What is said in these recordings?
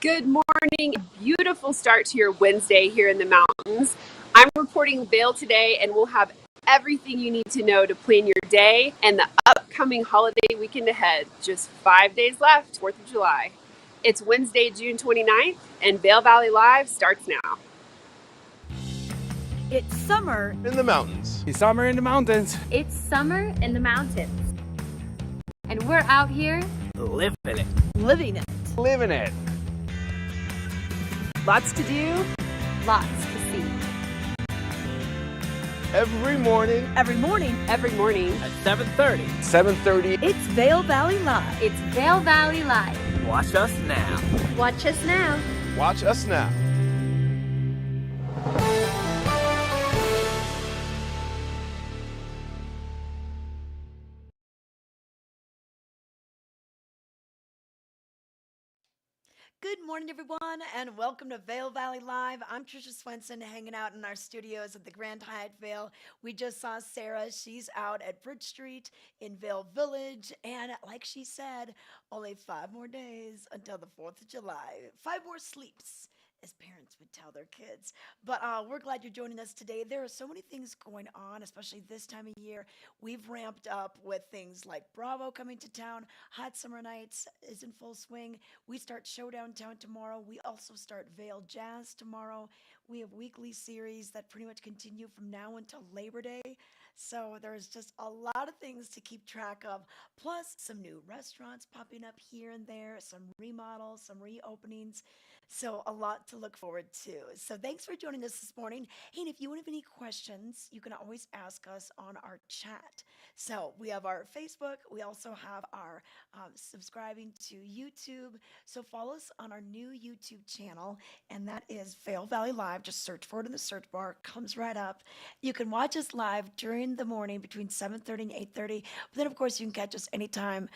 Good morning. Beautiful start to your Wednesday here in the mountains. I'm reporting Vail today, and we'll have everything you need to know to plan your day and the upcoming holiday weekend ahead. Just 5 days left, 4th of July. It's Wednesday, June 29th, and Vail Valley Live starts now. It's summer in the mountains. It's summer in the mountains. It's summer in the mountains. And we're out here living it. living it. Living it. Lots to do, lots to see. Every morning. Every morning at 7:30. 7:30. it's Vail Valley Live. It's Vail Valley Live. Watch us now. Watch us now. Watch us now. Good morning, everyone, and welcome to Vail Valley Live. I'm Trisha Swenson, hanging out in our studios at the Grand Hyatt Vail. We just saw Sarah. She's out at Bridge Street in Vail Village, and like she said, only 5 more days until the 4th of July. 5 more sleeps, as parents would tell their kids. But we're glad you're joining us today. There are so many things going on, especially this time of year. We've ramped up with things like Bravo coming to town. Hot Summer Nights is in full swing. We start Showdown Town tomorrow. We also start Vail Jazz tomorrow. We have weekly series that pretty much continue from now until Labor Day. So there's just a lot of things to keep track of, plus some new restaurants popping up here and there, some remodels, some reopenings. So a lot to look forward to. So thanks for joining us this morning. Hey, and if you have any questions, you can always ask us on our chat. So we have our Facebook. We also have our subscribing to YouTube. So follow us on our new YouTube channel, and that is Vail Valley Live. Just search for it in the search bar. Comes right up. You can watch us live during the morning between 7:30 and 8:30. But then, of course, you can catch us anytime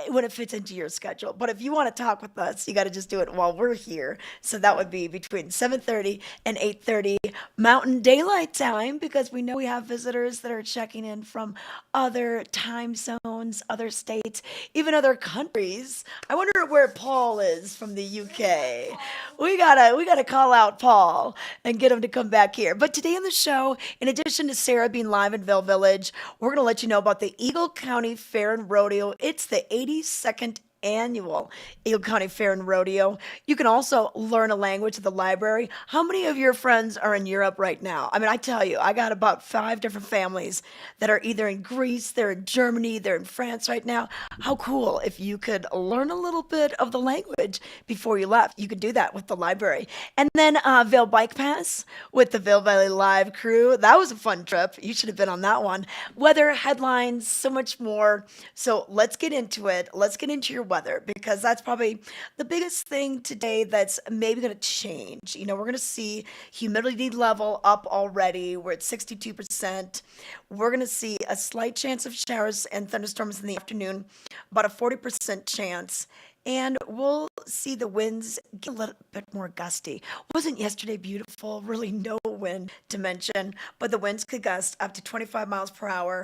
when it fits into your schedule. But if you want to talk with us, you got to just do it while we're here. So that would be between 7:30 and 8:30 Mountain Daylight Time, because we know we have visitors that are checking in from other time zones, other states, even other countries. I wonder where Paul is from the UK. We gotta call out Paul and get him to come back here. But today on the show, in addition to Sarah being live in Vail Village, we're gonna let you know about the Eagle County Fair and Rodeo. It's the 82nd annual Eagle County Fair and Rodeo. You can also learn a language at the library. How many of your friends are in Europe right now? I mean, I tell you, I got about 5 different families that are either in Greece, they're in Germany, they're in France right now. How cool if you could learn a little bit of the language before you left. You could do that with the library. And then Vail Bike Pass with the Vail Valley Live crew. That was a fun trip. You should have been on that one. Weather, headlines, so much more. So let's get into it. Let's get into your weather, because that's probably the biggest thing today that's maybe going to change. You know, we're going to see humidity level up already. We're at 62%. We're going to see a slight chance of showers and thunderstorms in the afternoon, about a 40% chance. And we'll see the winds get a little bit more gusty. Wasn't yesterday beautiful? Really no wind to mention, but the winds could gust up to 25 miles per hour.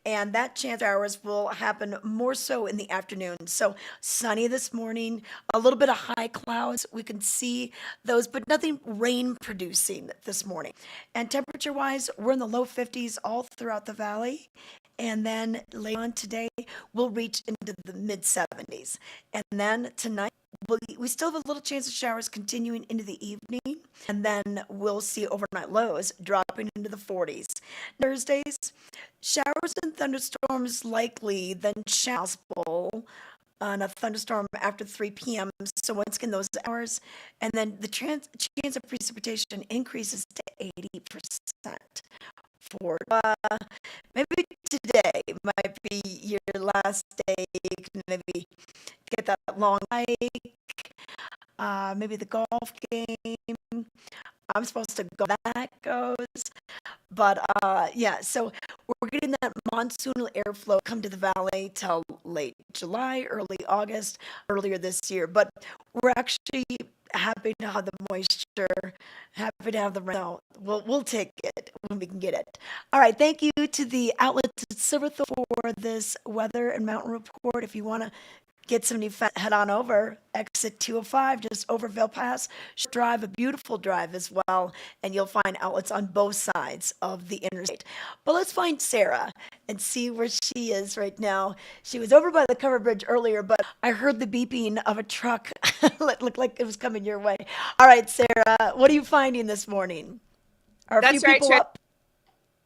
And that chance of hours will happen more so in the afternoon. So sunny this morning, a little bit of high clouds. We can see those, but nothing rain producing this morning. And temperature wise, we're in the low 50s all throughout the valley. And then later on today, we'll reach into the mid 70s. And then tonight, we still have a little chance of showers continuing into the evening. And then we'll see overnight lows dropping into the 40s. Thursdays, showers and thunderstorms likely, then showers on a thunderstorm after 3 p.m. So once again, those hours. And then the chance of precipitation increases to 80%. For maybe today might be your last day. You can maybe get that long hike, maybe the golf game. I'm supposed to go, that goes. But yeah, so we're getting that monsoonal airflow come to the valley till late July, early August, earlier this year. But we're actually happy to have the moisture, happy to have the rain. So we'll take it when we can get it. All right, thank you to the outlets at Silverthorne for this weather and mountain report. If you want to get some new head on over, exit 205, just over Vail Pass. Drive, a beautiful drive as well, and you'll find outlets on both sides of the interstate. But let's find Sarah and see where she is right now. She was over by the covered bridge earlier, but I heard the beeping of a truck. It looked like it was coming your way. All right, Sarah, what are you finding this morning? Are a few That's right, people Trish. up?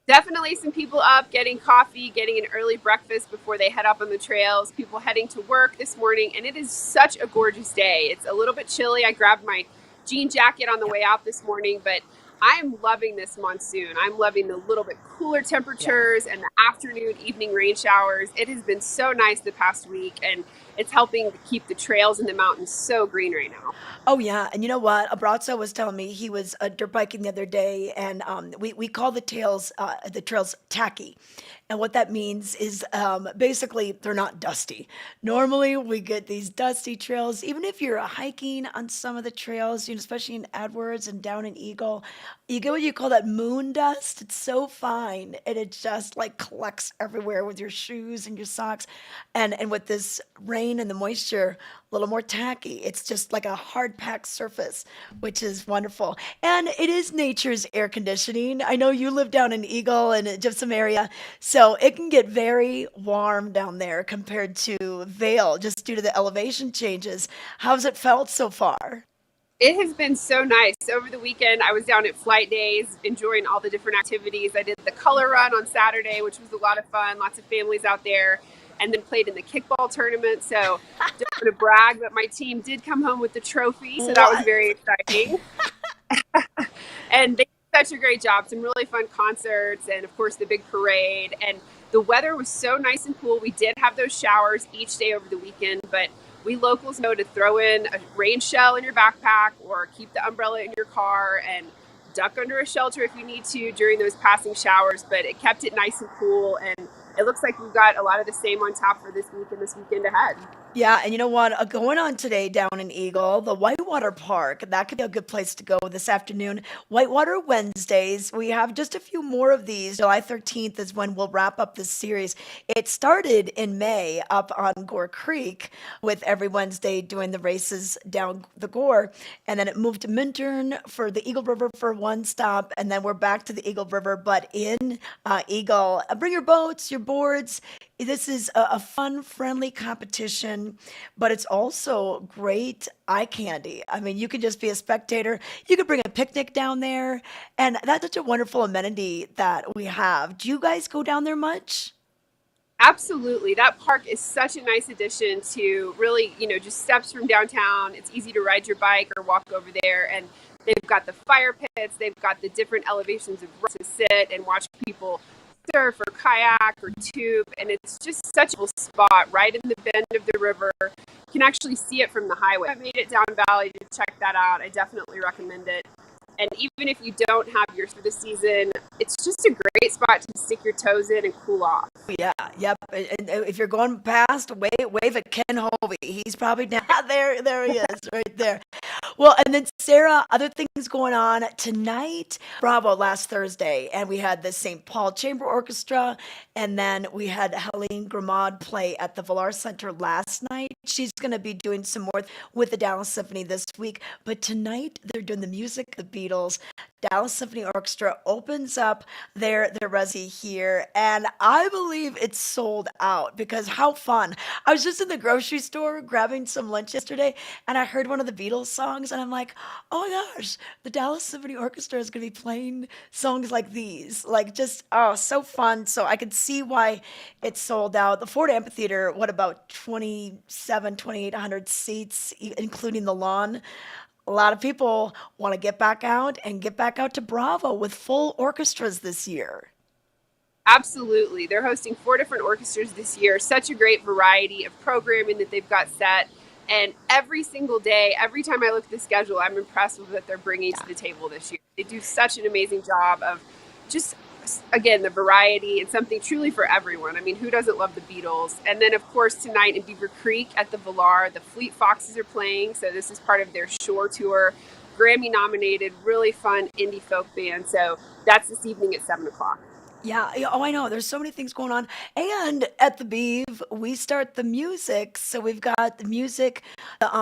Definitely some people up getting coffee, getting an early breakfast before they head up on the trails. People heading to work this morning, and it is such a gorgeous day. It's a little bit chilly. I grabbed my jean jacket on the way out this morning, but I'm loving this monsoon. I'm loving the little bit cooler temperatures and the afternoon, evening rain showers. It has been so nice the past week, and it's helping to keep the trails in the mountains so green right now. Oh yeah, and you know what? Abrazo was telling me he was dirt biking the other day, and we call the trails tacky, and what that means is basically they're not dusty. Normally we get these dusty trails, even if you're hiking on some of the trails, especially in AdWords and down in Eagle, you get what you call that moon dust. It's so fine, and it just like collects everywhere with your shoes and your socks, and with this rain and the moisture, a little more tacky. It's just like a hard packed surface, which is wonderful. And it is nature's air conditioning. I know you live down in Eagle and Gypsum area, so it can get very warm down there compared to Vail, just due to the elevation changes. How's it felt so far? It has been so nice. Over the weekend, I was down at Flight Days, enjoying all the different activities. I did the color run on Saturday, which was a lot of fun. Lots of families out there, and then played in the kickball tournament. So, don't want to brag, but my team did come home with the trophy, so that was very exciting. And they did such a great job. Some really fun concerts, and of course, the big parade. And the weather was so nice and cool. We did have those showers each day over the weekend, but we locals know to throw in a rain shell in your backpack or keep the umbrella in your car and duck under a shelter if you need to during those passing showers. But it kept it nice and cool, and it looks like we've got a lot of the same on tap for this week and this weekend ahead. Yeah, and you know what? Going on today down in Eagle, the Whitewater Park, that could be a good place to go this afternoon. Whitewater Wednesdays, we have just a few more of these. July 13th is when we'll wrap up this series. It started in May up on Gore Creek with every Wednesday doing the races down the Gore, and then it moved to Minturn for the Eagle River for one stop, and then we're back to the Eagle River, but in Eagle. Bring your boats, your boards. This is a fun, friendly competition, but it's also great eye candy. I mean, you can just be a spectator. You could bring a picnic down there, and that's such a wonderful amenity that we have. Do you guys go down there much? Absolutely. That park is such a nice addition to really, just steps from downtown. It's easy to ride your bike or walk over there. And they've got the fire pits, they've got the different elevations of to sit and watch people surf or kayak or tube. And it's just such a cool spot right in the bend of the river. You can actually see it from the highway. I made it down Valley to check that out. I definitely recommend it. And even if you don't have yours for the season, it's just a great spot to stick your toes in and cool off. Yeah, yep. And if you're going past, wave at Ken Hovey. He's probably down there. There he is, right there. Well, and then Sarah, other things going on tonight. Bravo last Thursday, and we had the St. Paul Chamber Orchestra, and then we had Helene Gramad play at the Villar Center last night. She's going to be doing some more with the Dallas Symphony this week, but tonight they're doing the music, the Beatles. Dallas Symphony Orchestra opens up their resi here, and I believe it's sold out because how fun. I was just in the grocery store grabbing some lunch yesterday, and I heard one of the Beatles songs, and I'm like, oh my gosh, the Dallas Symphony Orchestra is going to be playing songs like these. Like just, oh, so fun. So I could see why it's sold out. The Ford Amphitheater, what about 2,800 seats, including the lawn? A lot of people want to get back out to Bravo with full orchestras this year. Absolutely. They're hosting 4 different orchestras this year. Such a great variety of programming that they've got set. And every single day, every time I look at the schedule, I'm impressed with what they're bringing to the table this year. They do such an amazing job of just, again, the variety and something truly for everyone. I mean, who doesn't love the Beatles? And then, of course, tonight in Beaver Creek at the Villar, the Fleet Foxes are playing. So this is part of their Shore Tour. Grammy nominated, really fun indie folk band. So that's this evening at 7 o'clock. Yeah, yeah, oh, I know. There's so many things going on. And at the Beeve, we start the music. So we've got the music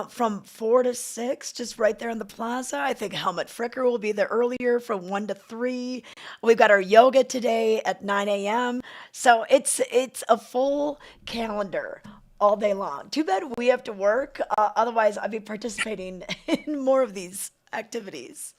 from 4 to 6, just right there in the plaza. I think Helmut Fricker will be there earlier from 1 to 3. We've got our yoga today at 9 a.m. So it's a full calendar all day long. Too bad we have to work. Otherwise, I'd be participating in more of these activities.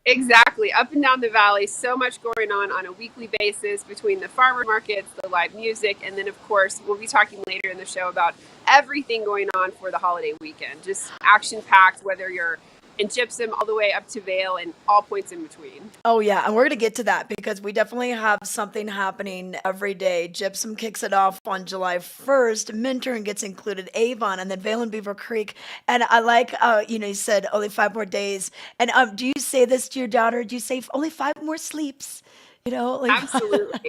Exactly. Up and down the valley, so much going on a weekly basis between the farmer markets, the live music, and then, of course, we'll be talking later in the show about everything going on for the holiday weekend. Just action packed, whether you're in Gypsum all the way up to Vail and all points in between. Oh yeah, and we're gonna get to that because we definitely have something happening every day. Gypsum kicks it off on July 1st. Minturn gets included, Avon, and then Vale and Beaver Creek. And I like, you said only 5 more days. And do you say this to your daughter? Do you say only 5 more sleeps? Like Absolutely.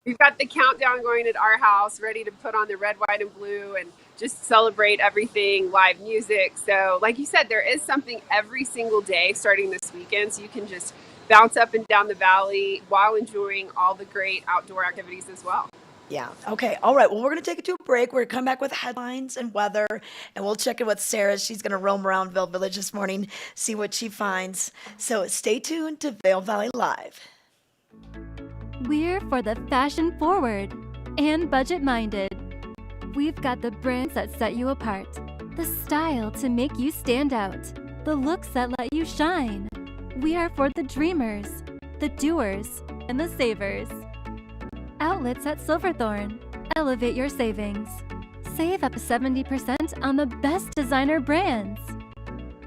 We've got the countdown going at our house, ready to put on the red, white, and blue and just celebrate everything, live music. So like you said, there is something every single day starting this weekend. So you can just bounce up and down the valley while enjoying all the great outdoor activities as well. Yeah. Okay. All right. Well, we're going to take it to a break. We're going to come back with headlines and weather, and we'll check in with Sarah. She's going to roam around Vail Village this morning, see what she finds. So stay tuned to Vail Valley Live. We're for the fashion forward and budget minded. We've got the brands that set you apart, the style to make you stand out, the looks that let you shine. We are for the dreamers, the doers, and the savers. Outlets at Silverthorne. Elevate your savings. Save up to 70% on the best designer brands.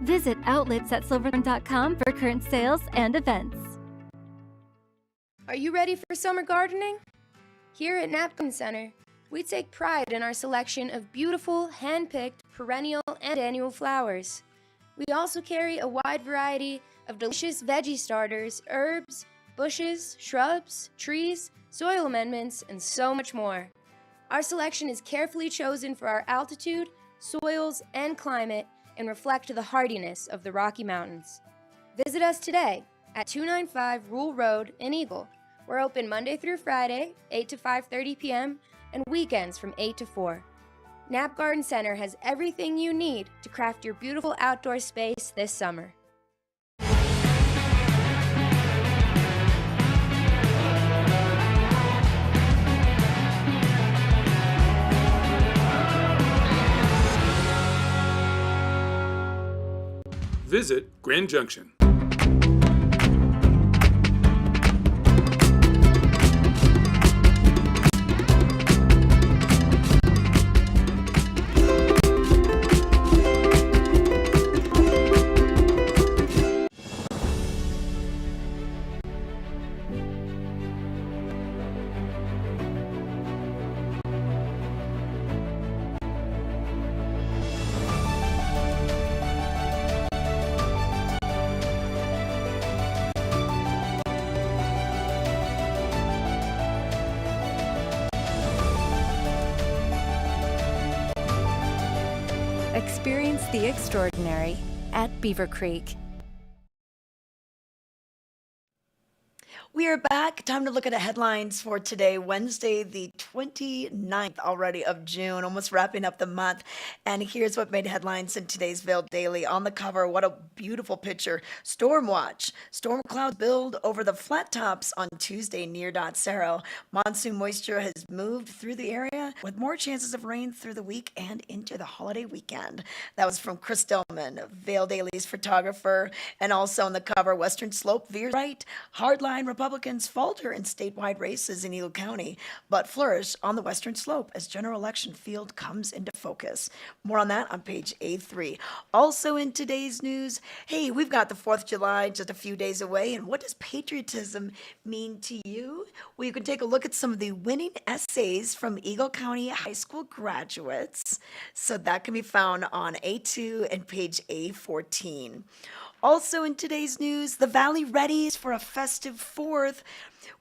Visit outletsatsilverthorne.com for current sales and events. Are you ready for summer gardening? Here at Knapp Garden Center, we take pride in our selection of beautiful, hand-picked, perennial and annual flowers. We also carry a wide variety of delicious veggie starters, herbs, bushes, shrubs, trees, soil amendments, and so much more. Our selection is carefully chosen for our altitude, soils, and climate and reflect the hardiness of the Rocky Mountains. Visit us today at 295 Rule Road in Eagle. We're open Monday through Friday, 8 to 5:30 p.m., and weekends from 8 to 4. Knapp Garden Center has everything you need to craft your beautiful outdoor space this summer. Visit Grand Junction. Experience the extraordinary at Beaver Creek. We are back. Time to look at the headlines for today, Wednesday, the 29th already of June, almost wrapping up the month. And here's what made headlines in today's Vail Daily. On the cover, what a beautiful picture. Storm watch. Storm clouds build over the flat tops on Tuesday near Dot Cerro. Monsoon moisture has moved through the area with more chances of rain through the week and into the holiday weekend. That was from Chris Dillman, Vail Daily's photographer. And also on the cover, Western Slope veers right. Hardline Republicans falter in statewide races in Eagle County, but flourish on the Western Slope as general election field comes into focus. More on that on page A3. Also in today's news, hey, we've got the 4th of July just a few days away, and what does patriotism mean to you? Well, you can take a look at some of the winning essays from Eagle County High School graduates. So that can be found on A2 and page A14. Also in today's news, the Valley readies for a festive 4th.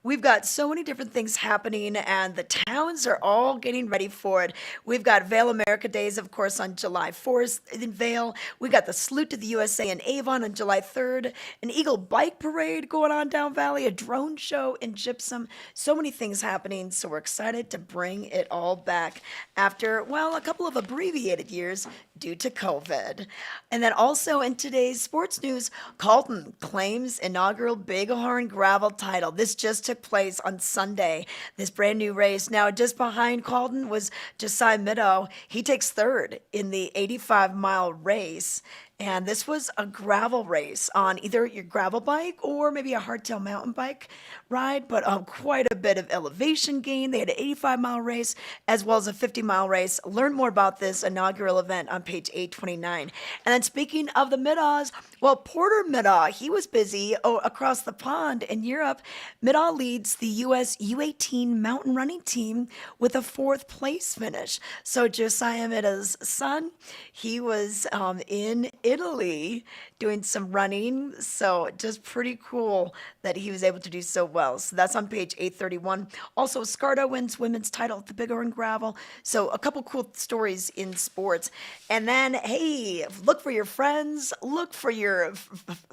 We've got so many different things happening, and the towns are all getting ready for it. We've got Vail America Days, of course, on July 4th in Vail. We've got the Salute to the USA in Avon on July 3rd, an Eagle Bike Parade going on down Valley, a drone show in Gypsum. So many things happening, so we're excited to bring it all back after, well, a couple of abbreviated years due to COVID. And then also in today's sports news, Colton claims inaugural Bighorn Gravel title. This just took place on Sunday, this brand new race. Now, just behind Colton was Josiah Middow. He takes third in the 85-mile race. And this was a gravel race on either your gravel bike or maybe a hardtail mountain bike ride, but quite a bit of elevation gain. They had an 85-mile race as well as a 50-mile race. Learn more about this inaugural event on page 829. And then speaking of the Middaws, well, Porter Middaw, he was busy across the pond in Europe. Middaw leads the U.S. U18 mountain running team with a fourth place finish. So Josiah Middaw's son, he was in Italy doing some running. So just pretty cool that he was able to do so well. So that's on page 831. Also, Scardo wins women's title at the Bighorn Gravel. So a couple cool stories in sports. And then, hey, look for your friends. Look for your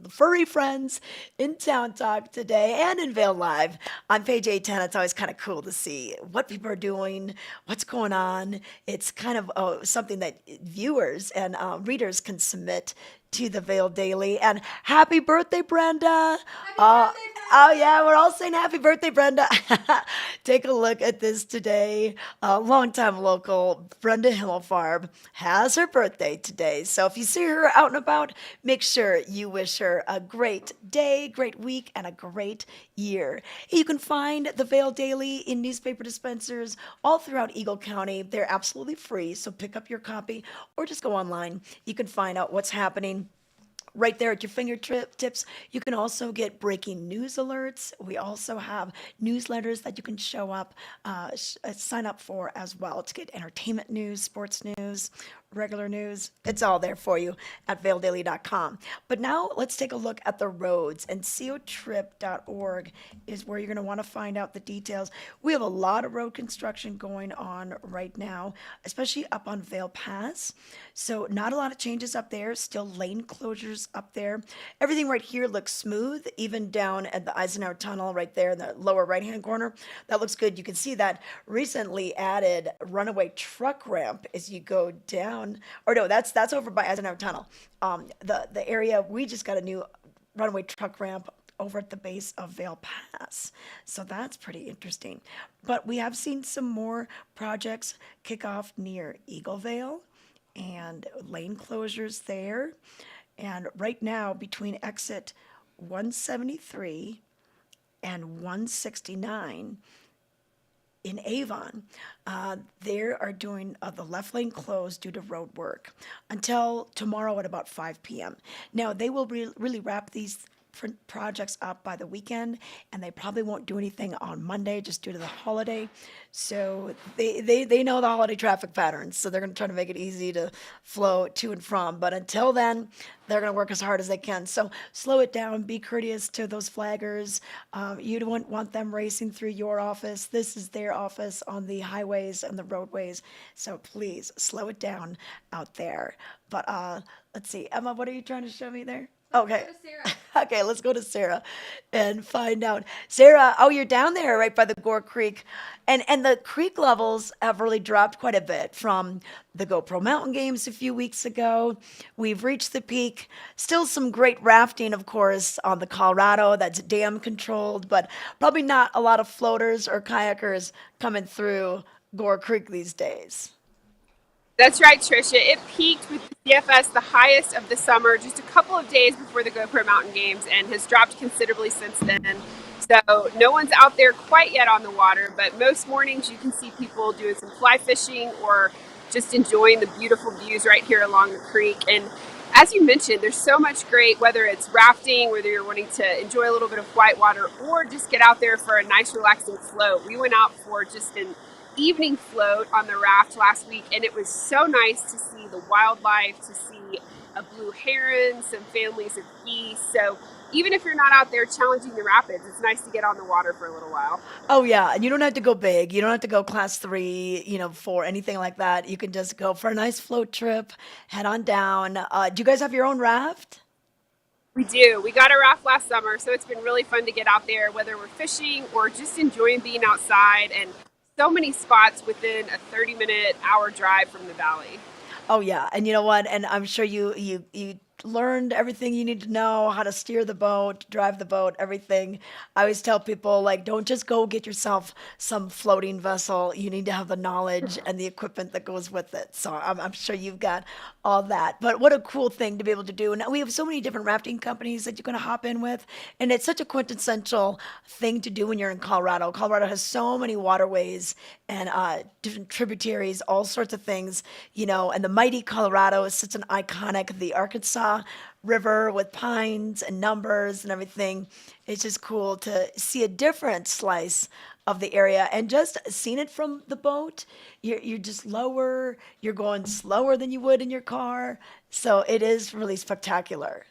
furry friends in Town Talk today and in Vail Live. On page 810, it's always kind of cool to see what people are doing, what's going on. It's kind of something that viewers and readers can submit to the Vail Daily. And happy birthday, Brenda. Oh, yeah, we're all saying happy birthday, Brenda. Take a look at this today. Longtime local Brenda Himmelfarb has her birthday today. So if you see her out and about, make sure you wish her a great day, great week, and a great year. You can find the Vail Daily in newspaper dispensers all throughout Eagle County. They're absolutely free, so pick up your copy or just go online. You can find out what's happening right there at your fingertips. You can also get breaking news alerts. We also have newsletters that you can sign up for as well to get entertainment news, sports news, regular news. It's all there for you at vaildaily.com. But now let's take a look at the roads, and cotrip.org is where you're going to want to find out the details. We have a lot of road construction going on right now, especially up on Vail Pass. So not a lot of changes up there, still lane closures up there. Everything right here looks smooth, even down at the Eisenhower Tunnel right there in the lower right-hand corner. That looks good. You can see that recently added runaway truck ramp as you go down. Or no, that's over by Eisenhower Tunnel. The area, we just got a new runaway truck ramp over at the base of Vail Pass. So that's pretty interesting. But we have seen some more projects kick off near Eaglevale and lane closures there. And right now, between exit 173 and 169, in Avon, they are doing the left lane closed due to road work until tomorrow at about 5 p.m. Now, they will really wrap these projects up by the weekend, and they probably won't do anything on Monday just due to the holiday. So they know the holiday traffic patterns, so they're going to try to make it easy to flow to and from. But until then, they're going to work as hard as they can. So slow it down, be courteous to those flaggers. You don't want them racing through your office. This is their office on the highways and the roadways. So please slow it down out there. But let's see, Emma, what are you trying to show me there? Okay. Okay, let's go to Sarah and find out. Sarah, oh, you're down there right by the Gore Creek. And the creek levels have really dropped quite a bit from the GoPro Mountain Games a few weeks ago. We've reached the peak. Still some great rafting, of course, on the Colorado. That's dam controlled, but probably not a lot of floaters or kayakers coming through Gore Creek these days. That's right, Tricia. It peaked with the CFS, the highest of the summer, just a couple of days before the GoPro Mountain Games, and has dropped considerably since then. So no one's out there quite yet on the water, but most mornings you can see people doing some fly fishing or just enjoying the beautiful views right here along the creek. And as you mentioned, there's so much great, whether it's rafting, whether you're wanting to enjoy a little bit of whitewater, or just get out there for a nice relaxing float. We went out for just an evening float on the raft last week, and it was so nice to see the wildlife, to see a blue heron, some families of geese. So even if you're not out there challenging the rapids, it's nice to get on the water for a little while. Oh yeah, and you don't have to go big. You don't have to go class 3, 4, anything like that. You can just go for a nice float trip, head on down. Do you guys have your own raft? We do. We got a raft last summer, so it's been really fun to get out there, whether we're fishing or just enjoying being outside. And so many spots within a 30-minute hour drive from the valley. Oh yeah, and you know what? And I'm sure you learned everything you need to know, how to steer the boat, drive the boat, everything. I always tell people like don't just go get yourself some floating vessel. You need to have the knowledge and the equipment that goes with it. So I'm sure you've got all that. But what a cool thing to be able to do. And we have so many different rafting companies that you're going to hop in with, and it's such a quintessential thing to do when you're in Colorado. Colorado has so many waterways and different tributaries, all sorts of things, and the mighty Colorado is such an iconic, the Arkansas River with pines and numbers and everything. It's just cool to see a different slice of the area and just seeing it from the boat. You're just lower, you're going slower than you would in your car. So it is really spectacular.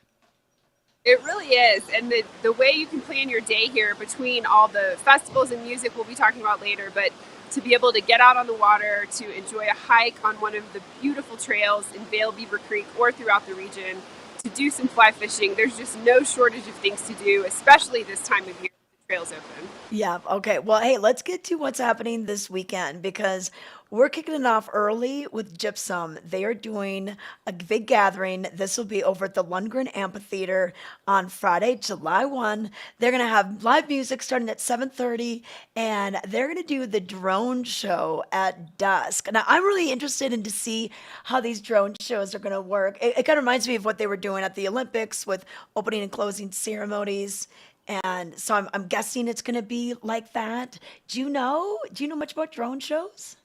It really is. And the way you can plan your day here between all the festivals and music we'll be talking about later, but to be able to get out on the water, to enjoy a hike on one of the beautiful trails in Vail, Beaver Creek, or throughout the region, to do some fly fishing, there's just no shortage of things to do, especially this time of year when the trail's open. Yeah. Okay. Well, hey, let's get to what's happening this weekend because we're kicking it off early with Gypsum. They are doing a big gathering. This will be over at the Lundgren Amphitheater on Friday, July 1. They're going to have live music starting at 7:30, and they're going to do the drone show at dusk. Now, I'm really interested in to see how these drone shows are going to work. It kind of reminds me of what they were doing at the Olympics with opening and closing ceremonies. And so I'm guessing it's going to be like that. Do you know? Do you know much about drone shows?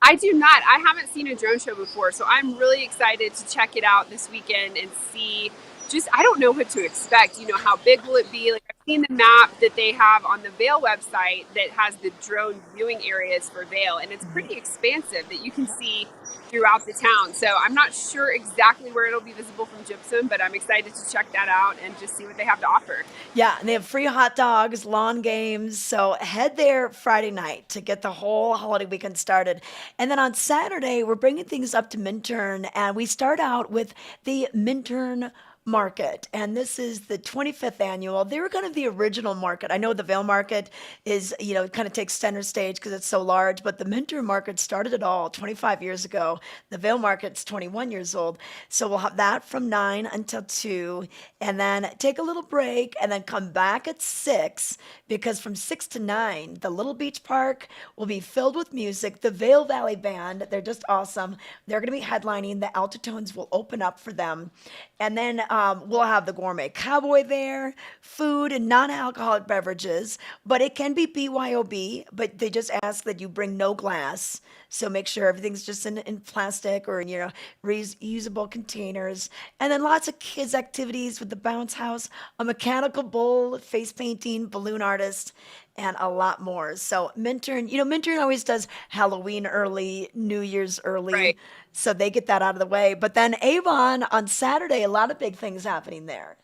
I do not. I haven't seen a drone show before, so I'm really excited to check it out this weekend and see. Just, I don't know what to expect. How big will it be? Like, I've seen the map that they have on the Vail website that has the drone viewing areas for Vail, and it's pretty expansive that you can see throughout the town. So I'm not sure exactly where it'll be visible from Gypsum, but I'm excited to check that out and just see what they have to offer. Yeah, and they have free hot dogs, lawn games. So head there Friday night to get the whole holiday weekend started. And then on Saturday, we're bringing things up to Minturn, and we start out with the Minturn Market, and this is the 25th annual. They were kind of the original market. I know the Vail Market is, kind of takes center stage because it's so large, but the Minturn Market started it all 25 years ago. The Vail Market's 21 years old. So we'll have that from 9 until 2, and then take a little break, and then come back at 6, because from 6 to 9, the Little Beach Park will be filled with music. The Vail Valley Band, they're just awesome. They're going to be headlining. The Altitones will open up for them. And then we'll have the Gourmet Cowboy there, food and non-alcoholic beverages, but it can be BYOB, but they just ask that you bring no glass. So make sure everything's just in plastic or in, reusable containers. And then lots of kids activities with the bounce house, a mechanical bull, face painting, balloon artist, and a lot more. So Minturn, Minturn always does Halloween early, New Year's early. Right. So they get that out of the way. But then Avon on Saturday, a lot of big things happening there.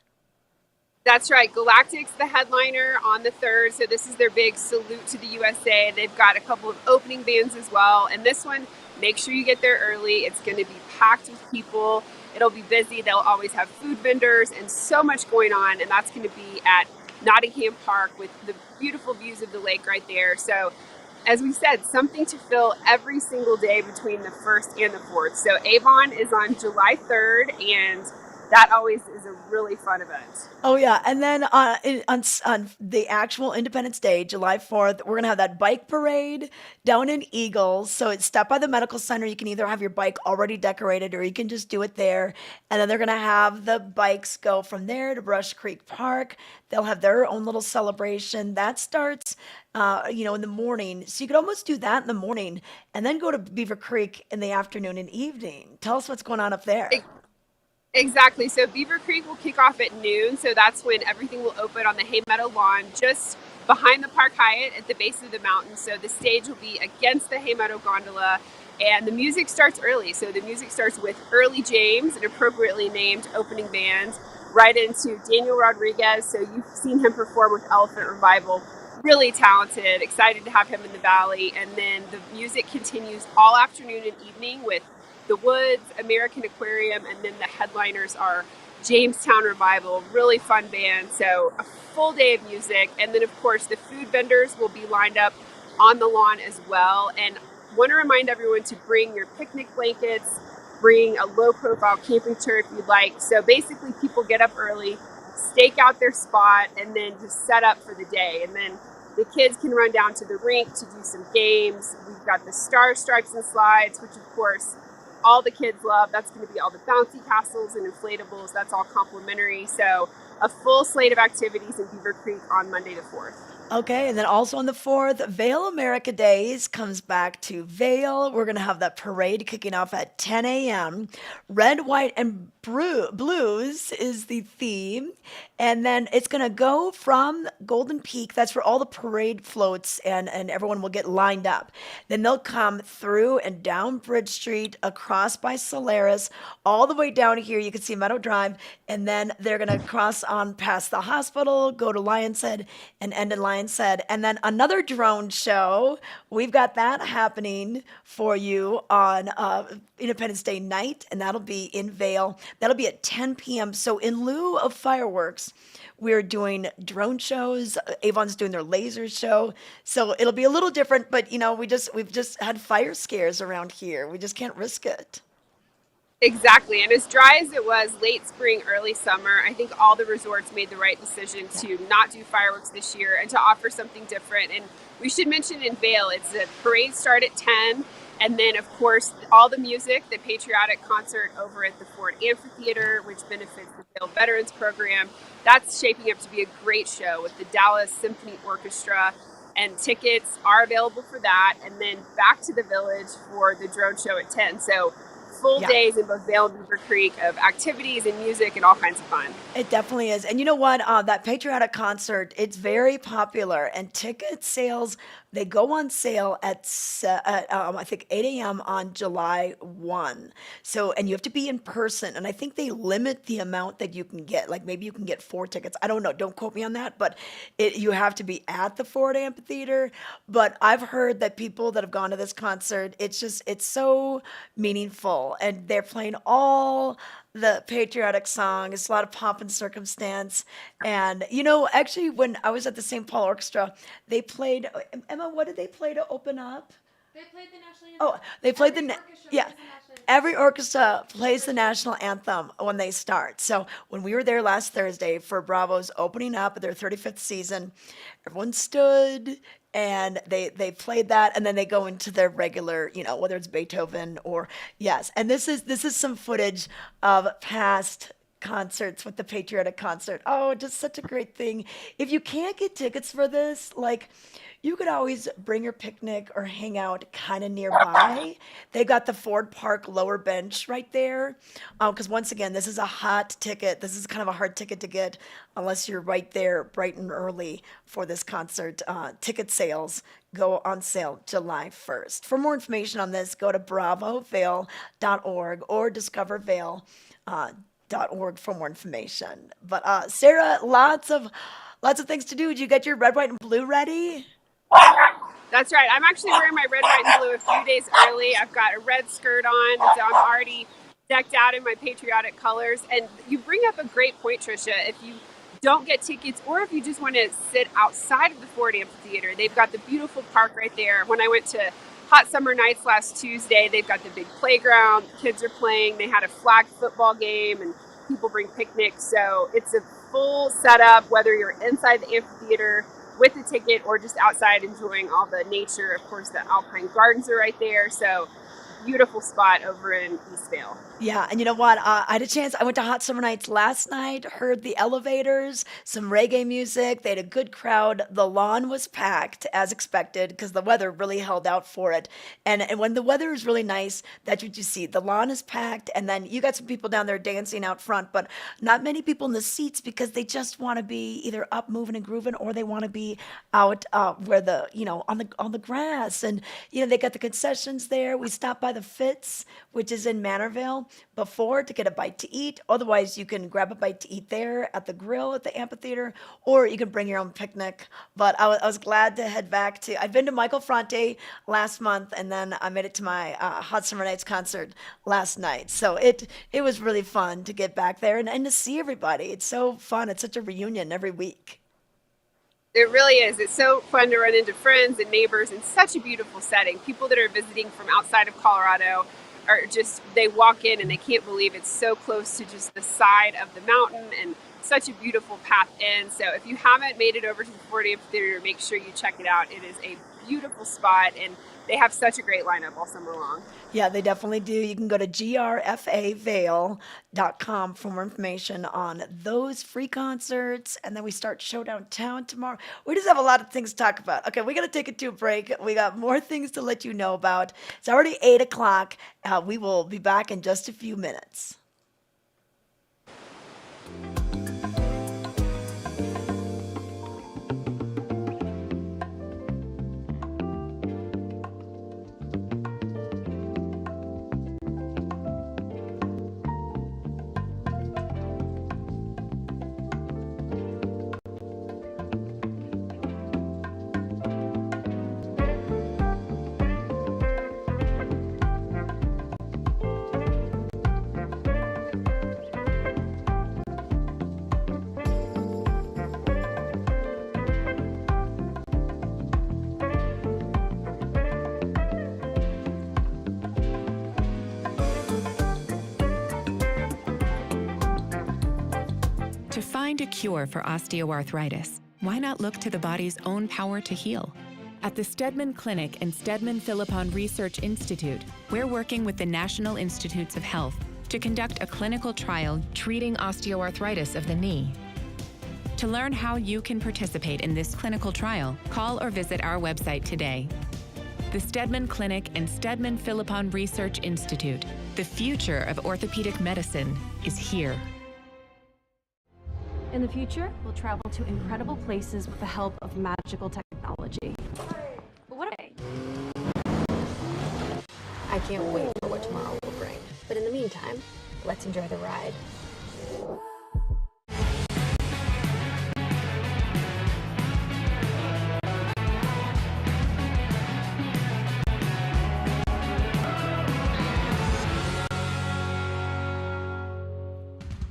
That's right. Galactic's the headliner on the 3rd. So this is their big salute to the USA. They've got a couple of opening bands as well. And this one, make sure you get there early. It's going to be packed with people. It'll be busy. They'll always have food vendors and so much going on. And that's going to be at Nottingham Park with the beautiful views of the lake right there. So as we said, something to fill every single day between the 1st and the 4th. So Avon is on July 3rd, and that always is a really fun event. Oh yeah, and then on the actual Independence Day, July 4th, we're gonna have that bike parade down in Eagles. So it's step by the medical center. You can either have your bike already decorated, or you can just do it there. And then they're gonna have the bikes go from there to Brush Creek Park. They'll have their own little celebration that starts, in the morning. So you could almost do that in the morning, and then go to Beaver Creek in the afternoon and evening. Tell us what's going on up there. Exactly. So Beaver Creek will kick off at noon. So that's when everything will open on the Hay Meadow lawn, just behind the Park Hyatt at the base of the mountain. So the stage will be against the Hay Meadow gondola, And the music starts early. So the music starts with Early James, an appropriately named opening band, right into Daniel Rodriguez. So you've seen him perform with Elephant Revival. Really talented, excited to have him in the Valley. And then the music continues all afternoon and evening with The Woods, American Aquarium, and then the headliners are Jamestown Revival. Really fun band. So a full day of music. And then, of course, the food vendors will be lined up on the lawn as well. And want to remind everyone to bring your picnic blankets, bring a low-profile camping chair if you'd like. So basically, people get up early, stake out their spot, and then just set up for the day. And then the kids can run down to the rink to do some games. We've got the Star Stripes and Slides, which, of course, all the kids love. That's going to be all the bouncy castles and inflatables. That's all complimentary. So a full slate of activities in Beaver Creek on Monday the 4th. Okay, and then also on the 4th, Vail America Days comes back to Vail. We're going to have that parade kicking off at 10 a.m. Red, white, and blues is the theme. And then it's going to go from Golden Peak. That's where all the parade floats and everyone will get lined up. Then they'll come through and down Bridge Street, across by Solaris, all the way down here. You can see Meadow Drive. And then they're going to cross on past the hospital, go to Lion's Head, and end in Lion's Head. And then another drone show. We've got that happening for you on Independence Day night, and that'll be in Vail. That'll be at 10 p.m. So in lieu of fireworks, we're doing drone shows. Avon's doing their laser show. So it'll be a little different, but we've just had fire scares around here. We just can't risk it. Exactly. And as dry as it was late spring, early summer, I think all the resorts made the right decision to not do fireworks this year and to offer something different. And we should mention in Vail, it's a parade start at 10. And then, of course, all the music, the patriotic concert over at the Ford Amphitheater, which benefits the Vail Veterans Program. That's shaping up to be a great show with the Dallas Symphony Orchestra. And tickets are available for that. And then back to the village for the drone show at 10. So full days in both Vail and Beaver Creek of activities and music and all kinds of fun. It definitely is. And you know what? That patriotic concert, it's very popular. And ticket sales, they go on sale at I think 8 a.m. on July 1. So, and you have to be in person. And I think they limit the amount that you can get. Like maybe you can get 4 tickets. I don't know. Don't quote me on that. But you have to be at the Ford Amphitheater. But I've heard that people that have gone to this concert, it's so meaningful. And they're playing all the patriotic song. It's a lot of pomp and circumstance. And, actually, when I was at the St. Paul Orchestra, they played, Emma, what did they play to open up? They played the national anthem. Oh, they played every orchestra plays the national anthem when they start. So when we were there last Thursday for Bravo's opening up their 35th season, everyone stood and they played that, and then they go into their regular, whether it's Beethoven or and this is some footage of past concerts with the patriotic concert. Oh, just such a great thing. If you can't get tickets for this, you could always bring your picnic or hang out kind of nearby. They've got the Ford Park lower bench right there. Because once again, this is a hot ticket. This is kind of a hard ticket to get unless you're right there bright and early for this concert. Ticket sales go on sale July 1st. For more information on this, go to bravovail.org or discovervail.org for more information. But Sarah, lots of things to do. Did you get your red, white, and blue ready? That's right. I'm actually wearing my red, white, and blue a few days early. I've got a red skirt on, so I'm already decked out in my patriotic colors. And you bring up a great point, Trisha. If you don't get tickets, or if you just want to sit outside of the Ford Amphitheater, they've got the beautiful park right there. When I went to Hot Summer Nights last Tuesday, they've got the big playground. Kids are playing. They had a flag football game, and people bring picnics. So it's a full setup, whether you're inside the amphitheater with a ticket or just outside enjoying all the nature. Of course, the Alpine Gardens are right there. So beautiful spot over in East Vail. Yeah, and you know what? I had a chance. I went to Hot Summer Nights last night, heard the Elevators, some reggae music. They had a good crowd. The lawn was packed, as expected, because the weather really held out for it. And when the weather is really nice, that's what you see. The lawn is packed, and then you got some people down there dancing out front, but not many people in the seats because they just want to be either up, moving and grooving, or they want to be out where on the grass. And they got the concessions there. We stopped by by the Fitz, which is in Manorville, before to get a bite to eat. Otherwise, you can grab a bite to eat there at the grill at the amphitheater, or you can bring your own picnic. But I was glad to head back to, I'd been to Michael Fronte last month, and then I made it to my Hot Summer Nights concert last night. So it was really fun to get back there and to see everybody. It's so fun. It's such a reunion every week. It really is. It's so fun to run into friends and neighbors in such a beautiful setting. People that are visiting from outside of Colorado are just, they walk in and they can't believe it's so close to just the side of the mountain and such a beautiful path in. So if you haven't made it over to the 40th Theater, make sure you check it out. It is a beautiful spot, and they have such a great lineup all summer long. Yeah, they definitely do. You can go to grfavail.com for more information on those free concerts. And then we start Show Downtown tomorrow. We just have a lot of things to talk about. Okay, we got to take it to a break. We got more things to let you know about. It's already 8 o'clock. We will be back in just a few minutes. To find a cure for osteoarthritis, why not look to the body's own power to heal? At the Stedman Clinic and Stedman Philippon Research Institute, we're working with the National Institutes of Health to conduct a clinical trial treating osteoarthritis of the knee. To learn how you can participate in this clinical trial, call or visit our website today. The Stedman Clinic and Stedman Philippon Research Institute. The future of orthopedic medicine is here. In the future, we'll travel to incredible places with the help of magical technology. But what are they? I can't wait for what tomorrow will bring. But in the meantime, let's enjoy the ride.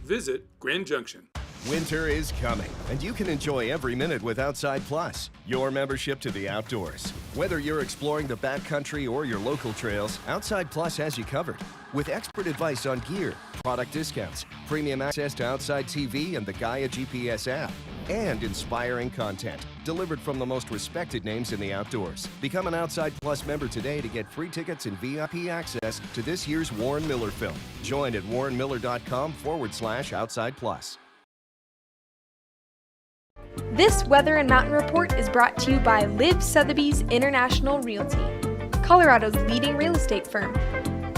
Visit Grand Junction. Winter is coming, and you can enjoy every minute with Outside Plus, your membership to the outdoors. Whether you're exploring the backcountry or your local trails, Outside Plus has you covered. With expert advice on gear, product discounts, premium access to Outside TV and the Gaia GPS app, and inspiring content delivered from the most respected names in the outdoors. Become an Outside Plus member today to get free tickets and VIP access to this year's Warren Miller film. Join at warrenmiller.com/Outside Plus. This Weather and Mountain Report is brought to you by Liv Sotheby's International Realty, Colorado's leading real estate firm.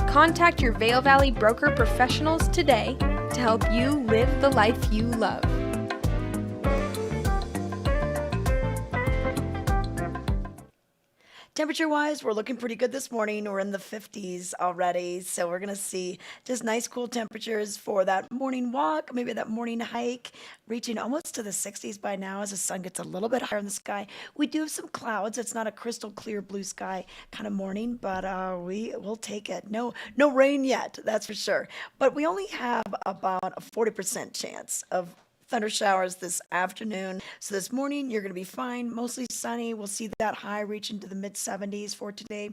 Contact your Vail Valley broker professionals today to help you live the life you love. Temperature-wise, we're looking pretty good this morning. We're in the 50s already, so we're going to see just nice, cool temperatures for that morning walk, maybe that morning hike, reaching almost to the 60s by now as the sun gets a little bit higher in the sky. We do have some clouds. It's not a crystal clear blue sky kind of morning, but we will take it. No rain yet, that's for sure. But we only have about a 40% chance of thunder showers this afternoon. So this morning, you're going to be fine. Mostly sunny. We'll see that high reach into the mid 70s for today.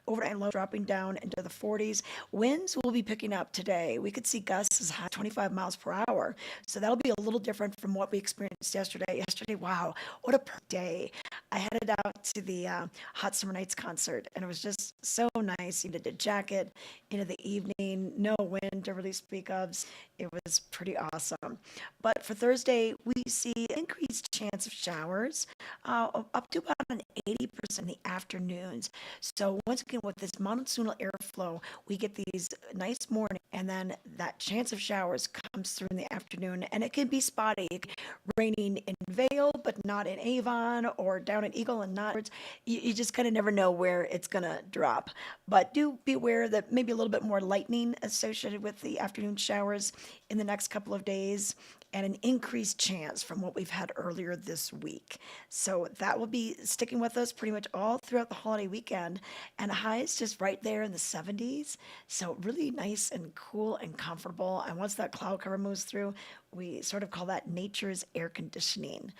Overnight low dropping down into the 40s. Winds will be picking up today. We could see gusts as high as 25 miles per hour. So that'll be a little different from what we experienced yesterday. Wow, what a perfect day. I headed out to the Hot Summer Nights concert, and it was just so nice. You did a jacket into the evening, no wind to really speak of. It was pretty awesome. But for Thursday, we see increased chance of showers, up to about an 80% in the afternoons. So once again, with this monsoonal airflow, we get these nice morning, and then that chance of showers comes through in the afternoon, and it can be spotty. It can rain raining in Vail, but not in Avon, or down in Eagle and not. You just kind of never know where it's going to drop. But do be aware that maybe a little bit more lightning associated with the afternoon showers in the next couple of days, and an increased chance from what we've had earlier this week. So that will be sticking with us pretty much all throughout the holiday weekend. And highs just right there in the 70s. So really nice and cool and comfortable. And once that cloud cover moves through, we sort of call that nature's air conditioning.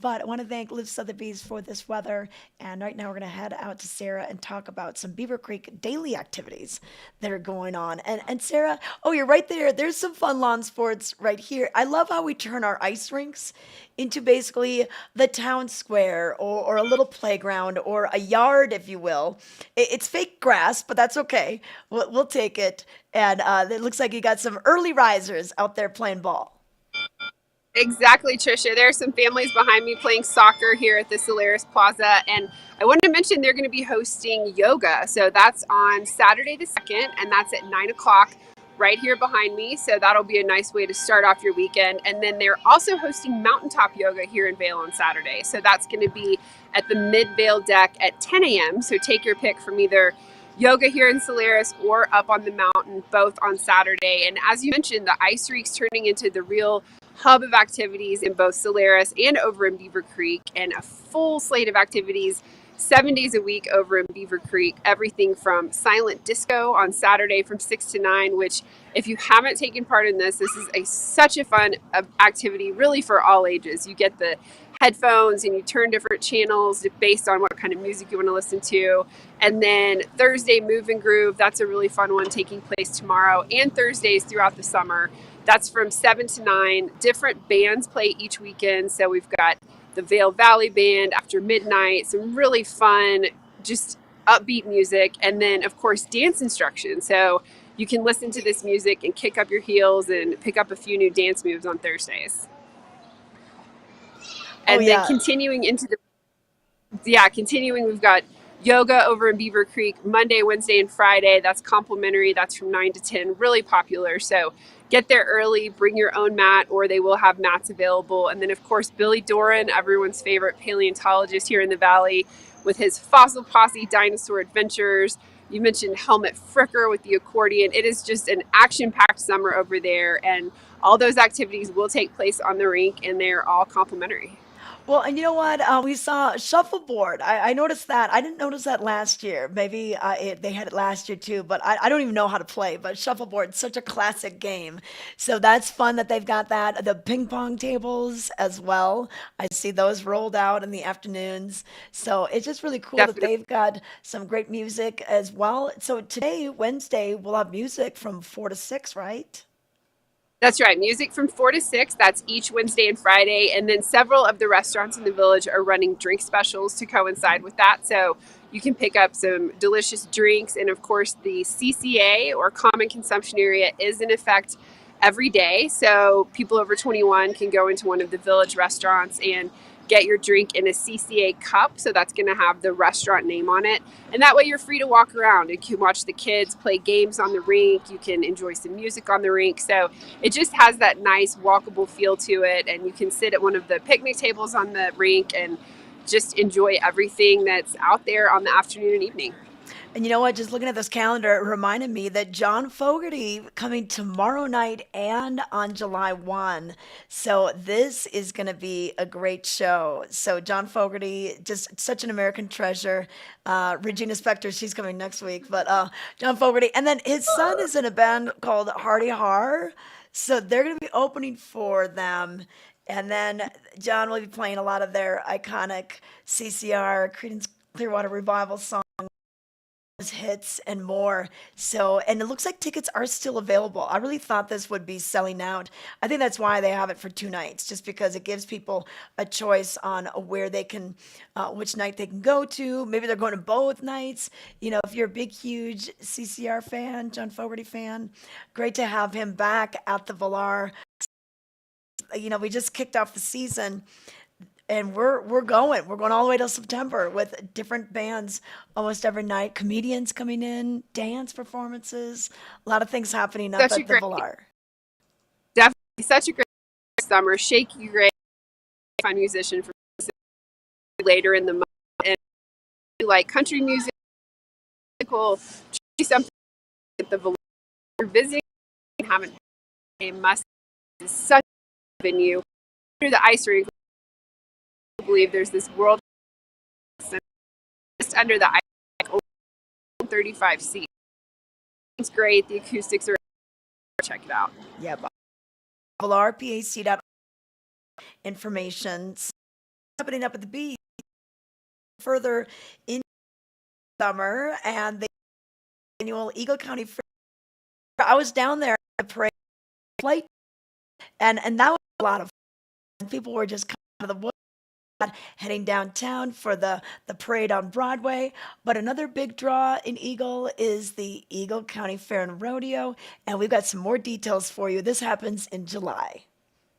But I want to thank Liv Sotheby's for this weather. And right now we're going to head out to Sarah and talk about some Beaver Creek daily activities that are going on. And Sarah, oh, you're right there. There's some fun lawn sports right here. I love how we turn our ice rinks into basically the town square, or a little playground, or a yard, if you will. It's fake grass, but that's okay. We'll take it. And it looks like you got some early risers out there playing ball. Exactly, Trisha. There are some families behind me playing soccer here at the Solaris Plaza, and I wanted to mention they're going to be hosting yoga. So that's on Saturday the 2nd, and that's at 9 o'clock right here behind me. So that'll be a nice way to start off your weekend. And then they're also hosting mountaintop yoga here in Vail on Saturday. So that's going to be at the Mid-Vail deck at 10 a.m. So take your pick from either yoga here in Solaris or up on the mountain, both on Saturday. And as you mentioned, the ice rink's turning into the real hub of activities in both Solaris and over in Beaver Creek, and a full slate of activities 7 days a week over in Beaver Creek. Everything from silent disco on Saturday from 6 to 9, which if you haven't taken part in this is such a fun activity really for all ages. You get the headphones and you turn different channels based on what kind of music you want to listen to. And then Thursday Move and Groove, that's a really fun one taking place tomorrow and Thursdays throughout the summer. That's from 7 to 9. Different bands play each weekend. So we've got the Vail Valley Band after midnight, some really fun, just upbeat music. And then, of course, dance instruction. So you can listen to this music and kick up your heels and pick up a few new dance moves on Thursdays. And then continuing, we've got yoga over in Beaver Creek Monday, Wednesday, and Friday. That's complimentary. That's from 9 to 10, really popular. So get there early, bring your own mat, or they will have mats available. And then, of course, Billy Doran, everyone's favorite paleontologist here in the Valley, with his Fossil Posse Dinosaur Adventures. You mentioned Helmut Fricker with the accordion. It is just an action-packed summer over there, and all those activities will take place on the rink, and they're all complimentary. Well, and you know what? We saw shuffleboard. I noticed that. I didn't notice that last year. Maybe they had it last year too, but I don't even know how to play. But shuffleboard, such a classic game. So that's fun that they've got that. The ping pong tables as well. I see those rolled out in the afternoons. So it's just really cool that they've got some great music as well. So today, Wednesday, we'll have music from 4 to 6, right? That's right. Music from 4 to 6. That's each Wednesday and Friday. And then several of the restaurants in the village are running drink specials to coincide with that. So you can pick up some delicious drinks. And of course, the CCA, or common consumption area, is in effect every day. So people over 21 can go into one of the village restaurants and get your drink in a CCA cup. So that's going to have the restaurant name on it. And that way you're free to walk around. You can watch the kids play games on the rink. You can enjoy some music on the rink. So it just has that nice walkable feel to it. And you can sit at one of the picnic tables on the rink and just enjoy everything that's out there on the afternoon and evening. And you know what? Just looking at this calendar, it reminded me that John Fogerty coming tomorrow night and on July 1. So this is going to be a great show. So John Fogerty, just such an American treasure. Regina Spektor, she's coming next week. But John Fogerty. And then his son is in a band called Hardy Har. So they're going to be opening for them. And then John will be playing a lot of their iconic CCR, Creedence Clearwater Revival songs, hits, and more. So, and it looks like tickets are still available. I really thought this would be selling out. I think that's why they have it for 2 nights, just because it gives people a choice on where they can, which night they can go to. Maybe they're going to both nights. You know, if you're a big, huge CCR fan, John Fogerty fan, great to have him back at the Villar. You know, we just kicked off the season. And we're going all the way till September with different bands almost every night, comedians coming in, dance performances, a lot of things happening up at the Villar. Definitely such a great summer, shaky gray. fine musician from later in the month, and like country music, something that the you're visiting and haven't a must is such a venue. Through the ice rink, I believe there's this world just under the ice, like over 35 seats. It's great. The acoustics are. Check it out. Yep. RPAC information happening up at the beach further in summer, and the annual Eagle County Fair. I was down there at the parade flight, and that was a lot of fun. People were just coming out of the woods, heading downtown for the parade on Broadway. But another big draw in Eagle is the Eagle County Fair and Rodeo, and we've got some more details for you. This happens in July.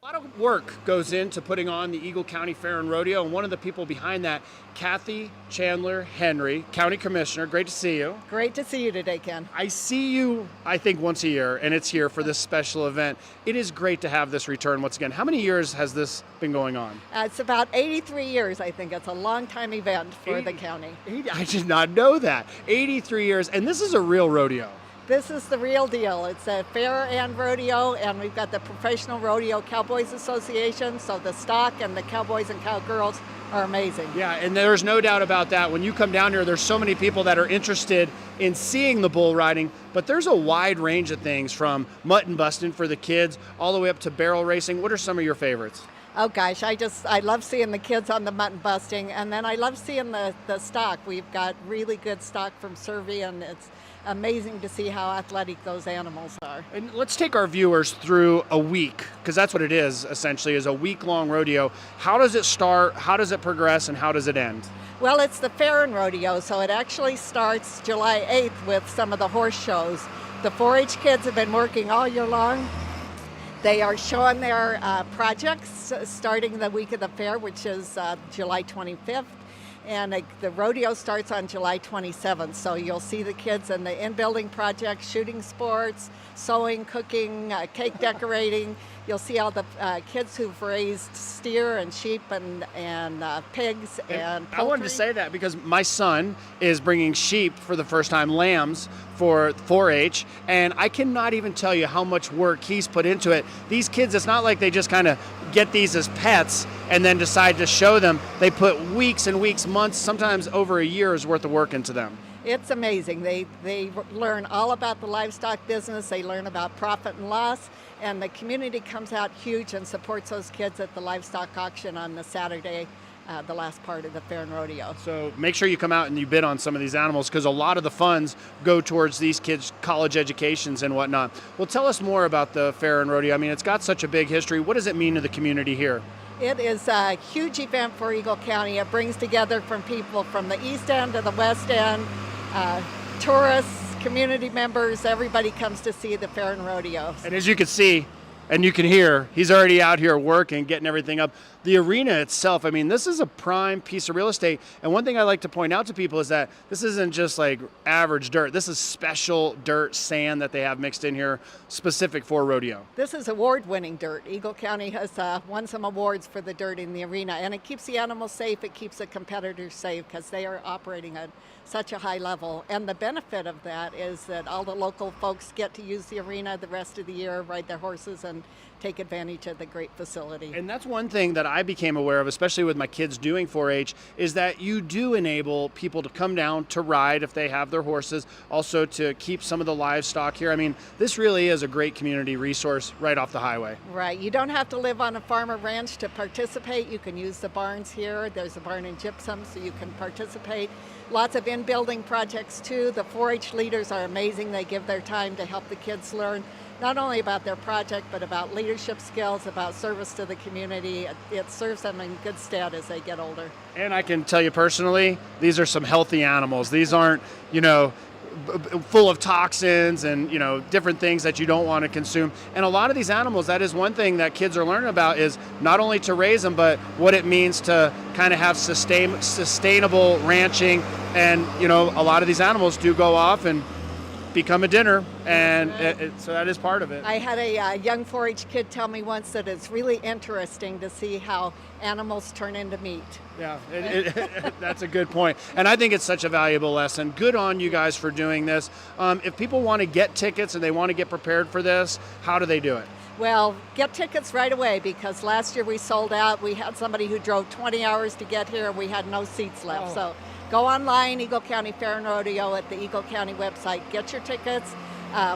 A lot of work goes into putting on the Eagle County Fair and Rodeo, and one of the people behind that, Kathy Chandler Henry, County Commissioner. Great to see you. Great to see you today, Ken. I see you, I think, once a year, and it's here for this special event. It is great to have this return once again. How many years has this been going on? It's about 83 years, I think. It's a long-time event for the county. I did not know that. 83 years, and this is a real rodeo. This is the real deal. It's a fair and rodeo, and we've got the Professional Rodeo Cowboys Association, so the stock and the cowboys and cowgirls are amazing. Yeah, and there's no doubt about that. When you come down here, there's so many people that are interested in seeing the bull riding, but there's a wide range of things from mutton busting for the kids all the way up to barrel racing. What are some of your favorites? Oh gosh, I love seeing the kids on the mutton busting, and then I love seeing the stock. We've got really good stock from Survey, and it's amazing to see how athletic those animals are. And let's take our viewers through a week, because that's what it is, essentially, is a week-long rodeo. How does it start, how does it progress, and how does it end? Well, it's the fair and rodeo, so it actually starts July 8th with some of the horse shows. The 4-H kids have been working all year long. They are showing their projects starting the week of the fair, which is July 25th. And the rodeo starts on July 27th, so you'll see the kids in the in-building projects, shooting sports, sewing, cooking, cake decorating. You'll see all the kids who've raised steer and sheep and pigs and poultry. I wanted to say that because my son is bringing sheep for the first time, lambs, for 4-H, and I cannot even tell you how much work he's put into it. These kids, it's not like they just kind of get these as pets and then decide to show them. They put weeks and weeks, months, sometimes over a year's worth of work into them. It's amazing. They learn all about the livestock business. They learn about profit and loss, and the community comes out huge and supports those kids at the livestock auction on the Saturday, the last part of the fair and rodeo. So make sure you come out and you bid on some of these animals, because a lot of the funds go towards these kids' college educations and whatnot. Well, tell us more about the fair and rodeo. I mean, it's got such a big history. What does it mean to the community here? It is a huge event for Eagle County. It brings together from people from the east end to the west end, tourists, community members, everybody comes to see the fair and rodeo. And as you can see, and you can hear, he's already out here working, getting everything up. The arena itself, I mean, this is a prime piece of real estate. And one thing I like to point out to people is that this isn't just like average dirt. This is special dirt, sand that they have mixed in here, specific for rodeo. This is award-winning dirt. Eagle County has won some awards for the dirt in the arena, and it keeps the animals safe. It keeps the competitors safe because they are operating at such a high level. And the benefit of that is that all the local folks get to use the arena the rest of the year, ride their horses, and take advantage of the great facility. And that's one thing that I became aware of, especially with my kids doing 4-H, is that you do enable people to come down to ride if they have their horses, also to keep some of the livestock here. I mean, this really is a great community resource right off the highway. Right. You don't have to live on a farm or ranch to participate. You can use the barns here. There's a barn in gypsum, so you can participate. Lots of in-building projects too. The 4-H leaders are amazing. They give their time to help the kids learn not only about their project, but about leadership skills, about service to the community. It serves them in good stead as they get older. And I can tell you personally, these are some healthy animals. These aren't, full of toxins and, different things that you don't want to consume. And a lot of these animals, that is one thing that kids are learning about, is not only to raise them, but what it means to kind of have sustainable ranching. And, a lot of these animals do go off and become a dinner, and so that is part of it. I had a young 4-H kid tell me once that it's really interesting to see how animals turn into meat. Yeah, that's a good point. And I think it's such a valuable lesson. Good on you guys for doing this. If people want to get tickets and they want to get prepared for this, how do they do it? Well, get tickets right away, because last year we sold out. We had somebody who drove 20 hours to get here and we had no seats left. Oh. So go online, Eagle County Fair and Rodeo at the Eagle County website. Get your tickets.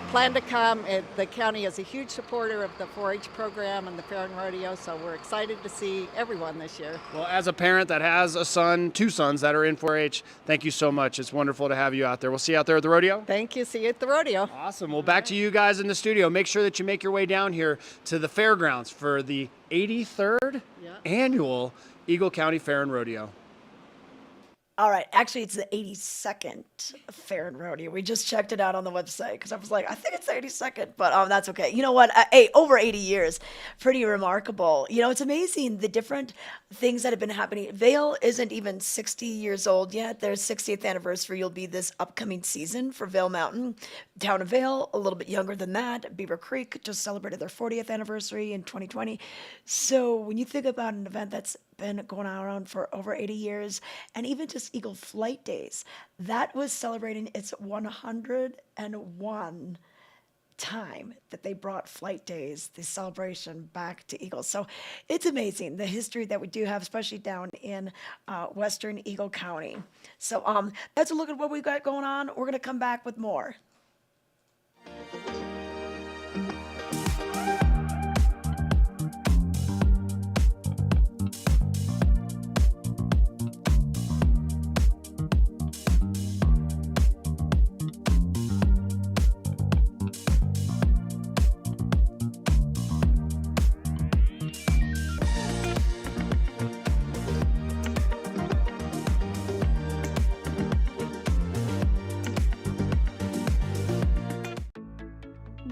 Plan to come. The county is a huge supporter of the 4-H program and the Fair and Rodeo, so we're excited to see everyone this year. Well, as a parent that has a son, 2 sons that are in 4-H, thank you so much. It's wonderful to have you out there. We'll see you out there at the rodeo. Thank you. See you at the rodeo. Awesome. Well, back to you guys in the studio. Make sure that you make your way down here to the fairgrounds for the 83rd annual Eagle County Fair and Rodeo. All right, actually, it's the 82nd Fair and Rodeo. We just checked it out on the website because I was like, I think it's the 82nd, but that's okay. You know what? Hey, over 80 years, pretty remarkable. You know, it's amazing the different things that have been happening. Vail isn't even 60 years old yet. Their 60th anniversary will be this upcoming season for Vail Mountain. Town of Vail, a little bit younger than that. Beaver Creek just celebrated their 40th anniversary in 2020. So when you think about an event that's been going around for over 80 years, and even just Eagle Flight Days, that was celebrating its 101 time that they brought Flight Days, the celebration, back to Eagle. So it's amazing the history that we do have, especially down in Western Eagle County. So that's a look at what we've got going on. We're going to come back with more.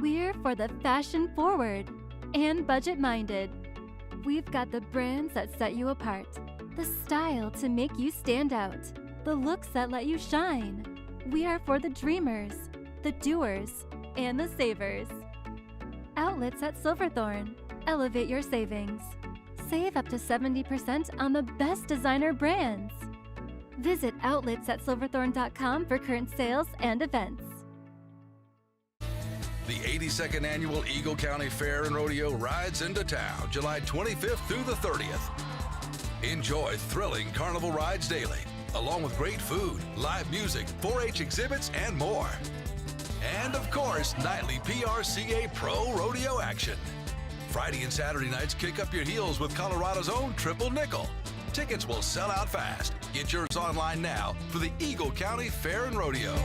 We're for the fashion forward and budget minded. We've got the brands that set you apart, the style to make you stand out, the looks that let you shine. We are for the dreamers, the doers, and the savers. Outlets at Silverthorne. Elevate your savings. Save up to 70% on the best designer brands. Visit outlets@silverthorne.com for current sales and events. The 82nd Annual Eagle County Fair and Rodeo rides into town July 25th through the 30th. Enjoy thrilling carnival rides daily, along with great food, live music, 4-H exhibits, and more. And of course, nightly PRCA Pro Rodeo action. Friday and Saturday nights kick up your heels with Colorado's own Triple Nickel. Tickets will sell out fast. Get yours online now for the Eagle County Fair and Rodeo.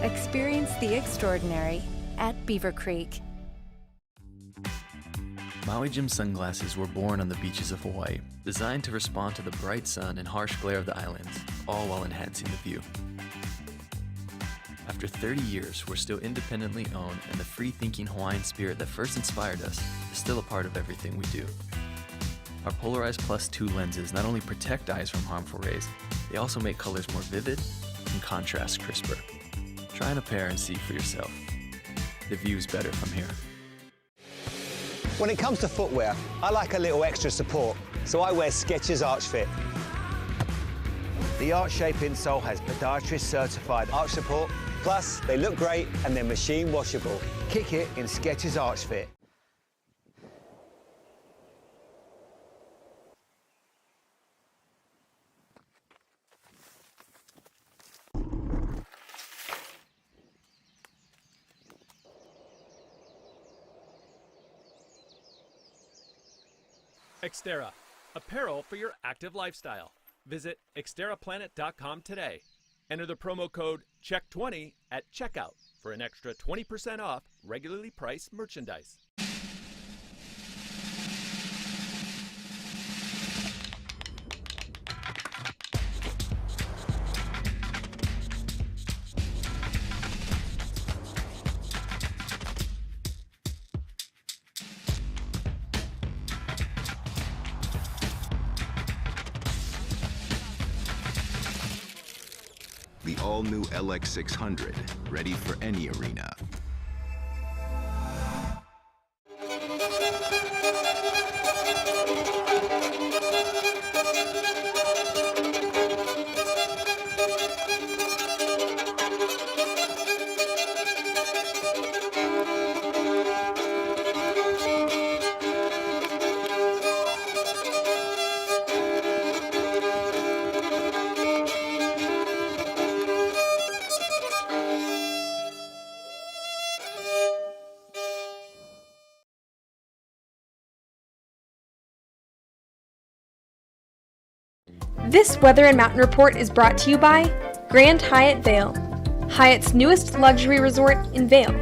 Experience the extraordinary at Beaver Creek. Maui Jim sunglasses were born on the beaches of Hawaii, designed to respond to the bright sun and harsh glare of the islands, all while enhancing the view. After 30 years, we're still independently owned, and the free-thinking Hawaiian spirit that first inspired us is still a part of everything we do. Our Polarized Plus 2 lenses not only protect eyes from harmful rays, they also make colors more vivid and contrast crisper. Try on a pair and see for yourself. The view's better from here. When it comes to footwear, I like a little extra support, so I wear Skechers Arch Fit. The Arch Shape insole has podiatrist certified arch support, plus they look great and they're machine washable. Kick it in Skechers Arch Fit. Xterra, apparel for your active lifestyle. Visit xterraplanet.com today. Enter the promo code CHECK20 at checkout for an extra 20% off regularly priced merchandise. The all-new LX600, ready for any arena. This Weather and Mountain Report is brought to you by Grand Hyatt Vail, Hyatt's newest luxury resort in Vail.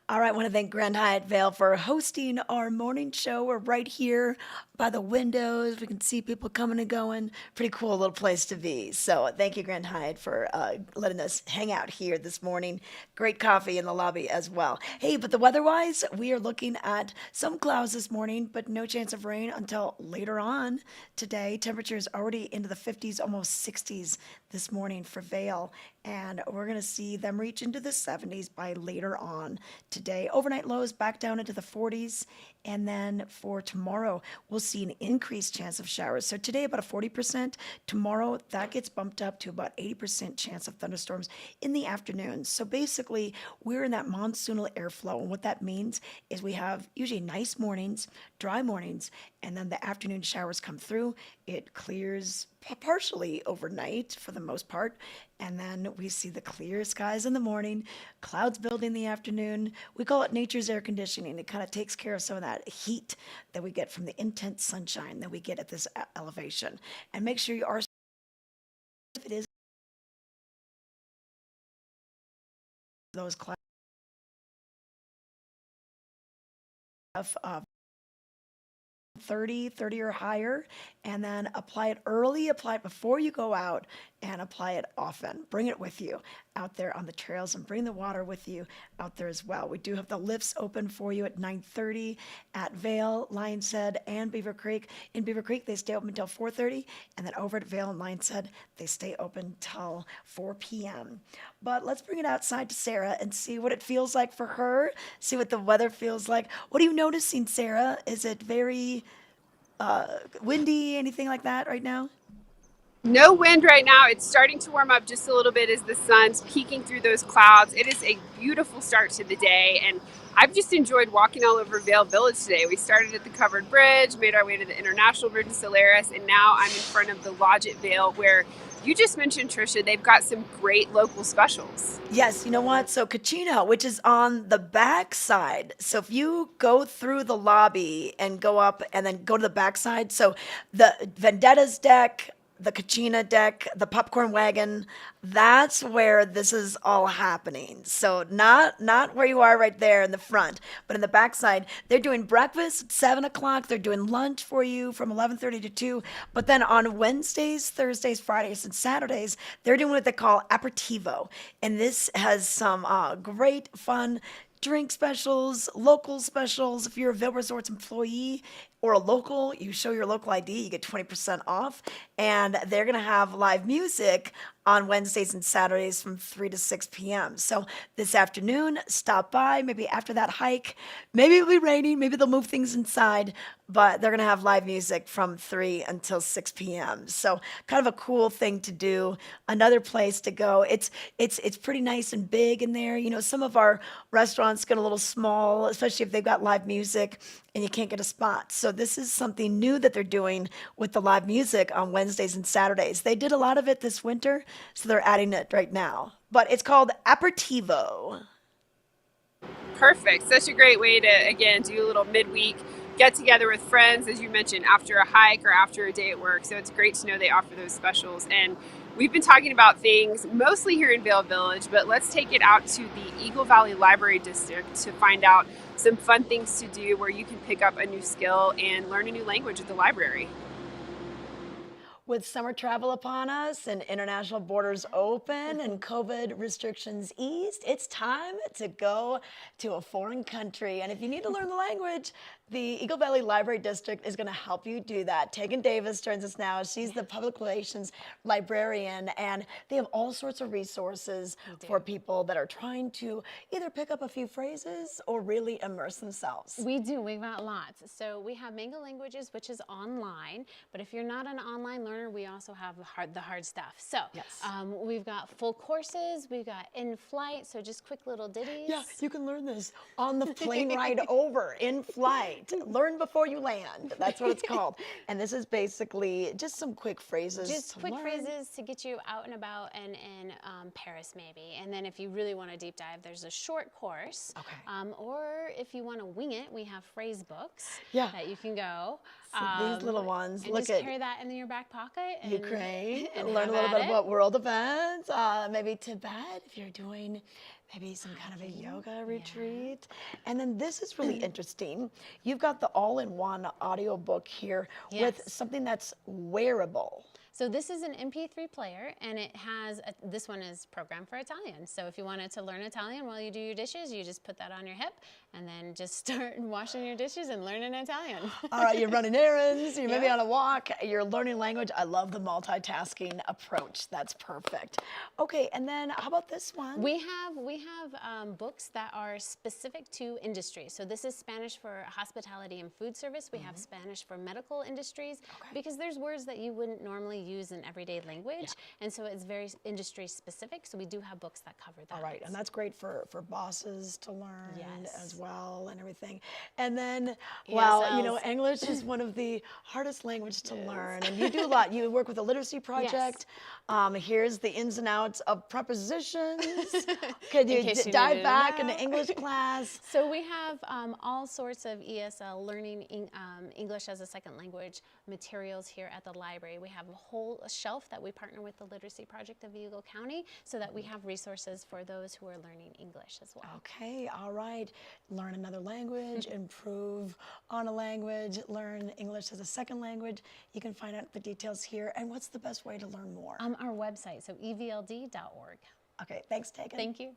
All right, I want to thank Grand Hyatt Vail for hosting our morning show. We're right here by the windows. We can see people coming and going. Pretty cool little place to be. So thank you, Grand Hyatt, for letting us hang out here this morning. Great coffee in the lobby as well. Hey, but the weather-wise, we are looking at some clouds this morning, but no chance of rain until later on today. Temperatures already into the 50s, almost 60s this morning for Vail. And we're going to see them reach into the 70s by later on today. Overnight lows back down into the 40s. And then for tomorrow, we'll see an increased chance of showers. So today, about a 40%. Tomorrow, that gets bumped up to about 80% chance of thunderstorms in the afternoon. So basically, we're in that monsoonal airflow. And what that means is we have usually nice mornings, dry mornings, and then the afternoon showers come through. It clears partially overnight for the most part. And then we see the clear skies in the morning, clouds build in the afternoon. We call it nature's air conditioning. It kind of takes care of some of that heat that we get from the intense sunshine that we get at this elevation. And make sure you are, if it is those clouds, 30 or higher, and then apply it early, apply it before you go out, and apply it often. Bring it with you out there on the trails, and bring the water with you out there as well. We do have the lifts open for you at 9:30 at Vail, Lions Head, and Beaver Creek. In Beaver Creek, they stay open until 4:30, and then over at Vail and Lions Head, they stay open till 4 p.m. But let's bring it outside to Sarah and see what it feels like for her, see what the weather feels like. What are you noticing, Sarah? Is it very windy, anything like that right now? No wind right now. It's starting to warm up just a little bit as the sun's peeking through those clouds. It is a beautiful start to the day, and I've just enjoyed walking all over Vail Village today. We started at the covered bridge, made our way to the International Bridge in Solaris, and now I'm in front of the Lodge at Vail, where you just mentioned, Trisha, they've got some great local specials. Yes, you know what? So Kachina, which is on the back side. So if you go through the lobby and go up and then go to the back side, so the Vendetta's deck, the Kachina deck, the popcorn wagon, that's where this is all happening. So not where you are right there in the front, but in the backside. They're doing breakfast at 7 o'clock. They're doing lunch for you from 11:30 to 2. But then on Wednesdays, Thursdays, Fridays, and Saturdays, they're doing what they call aperitivo. And this has some great fun drink specials, local specials. If you're a Vail Resorts employee or a local, you show your local ID, you get 20% off. And they're going to have live music on Wednesdays and Saturdays from 3 to 6 p.m. So this afternoon, stop by, maybe after that hike. Maybe it'll be raining, maybe they'll move things inside, but they're going to have live music from 3 until 6 p.m. So kind of a cool thing to do, another place to go. It's pretty nice and big in there. You know, some of our restaurants get a little small, especially if they've got live music and you can't get a spot. So this is something new that they're doing with the live music on Wednesdays and Saturdays. They did a lot of it this winter, so they're adding it right now. But it's called Aperitivo. Perfect. Such a great way to, again, do a little midweek get together with friends, as you mentioned, after a hike or after a day at work. So it's great to know they offer those specials. And we've been talking about things mostly here in Vail Village, but let's take it out to the Eagle Valley Library District to find out some fun things to do where you can pick up a new skill and learn a new language at the library. With summer travel upon us and international borders open and COVID restrictions eased, it's time to go to a foreign country. And if you need to learn the language, the Eagle Valley Library District is going to help you do that. Tegan Davis joins us now. She's the public relations librarian, and they have all sorts of resources for people that are trying to either pick up a few phrases or really immerse themselves. We do. We've got lots. So we have Mango Languages, which is online, but if you're not an online learner, we also have the hard stuff. So we've got full courses, we've got in-flight, so just quick little ditties. Yeah, you can learn this on the plane ride over, in flight. Learn before you land. That's what it's called. And this is basically just some quick phrases. Just quick phrases to get you out and about and in Paris maybe. And then if you really want to deep dive, there's a short course. Okay. Or if you want to wing it, we have phrase books that you can go. So these little ones, and look just at carry that in your back pocket. And, Ukraine, and learn a little bit about world events, maybe Tibet if you're doing maybe some kind of a yoga retreat. And then this is really interesting. You've got the all-in-one audiobook here with something that's wearable. So this is an MP3 player, and it has, this one is programmed for Italian. So if you wanted to learn Italian while you do your dishes, you just put that on your hip and then just start washing your dishes and learning Italian. All right, you're running errands, you're maybe on a walk, you're learning language. I love the multitasking approach. That's perfect. Okay, and then how about this one? We have books that are specific to industry. So this is Spanish for hospitality and food service. We have Spanish for medical industries because there's words that you wouldn't normally use in everyday language, and so it's very industry specific, so we do have books that cover that. All right, and that's great for bosses to learn as well and everything. And then, well, you know, English is one of the hardest languages to learn, and you do a lot. You work with a literacy project. Here's the ins and outs of prepositions. Could you dive back into English class? So we have all sorts of ESL learning English as a second language materials here at the library. We have a whole shelf that we partner with the Literacy Project of Eagle County so that we have resources for those who are learning English as well. Okay, all right. Learn another language, improve on a language, learn English as a second language. You can find out the details here. And what's the best way to learn more? Our website, so evld.org. Okay, thanks, Tegan. Thank you.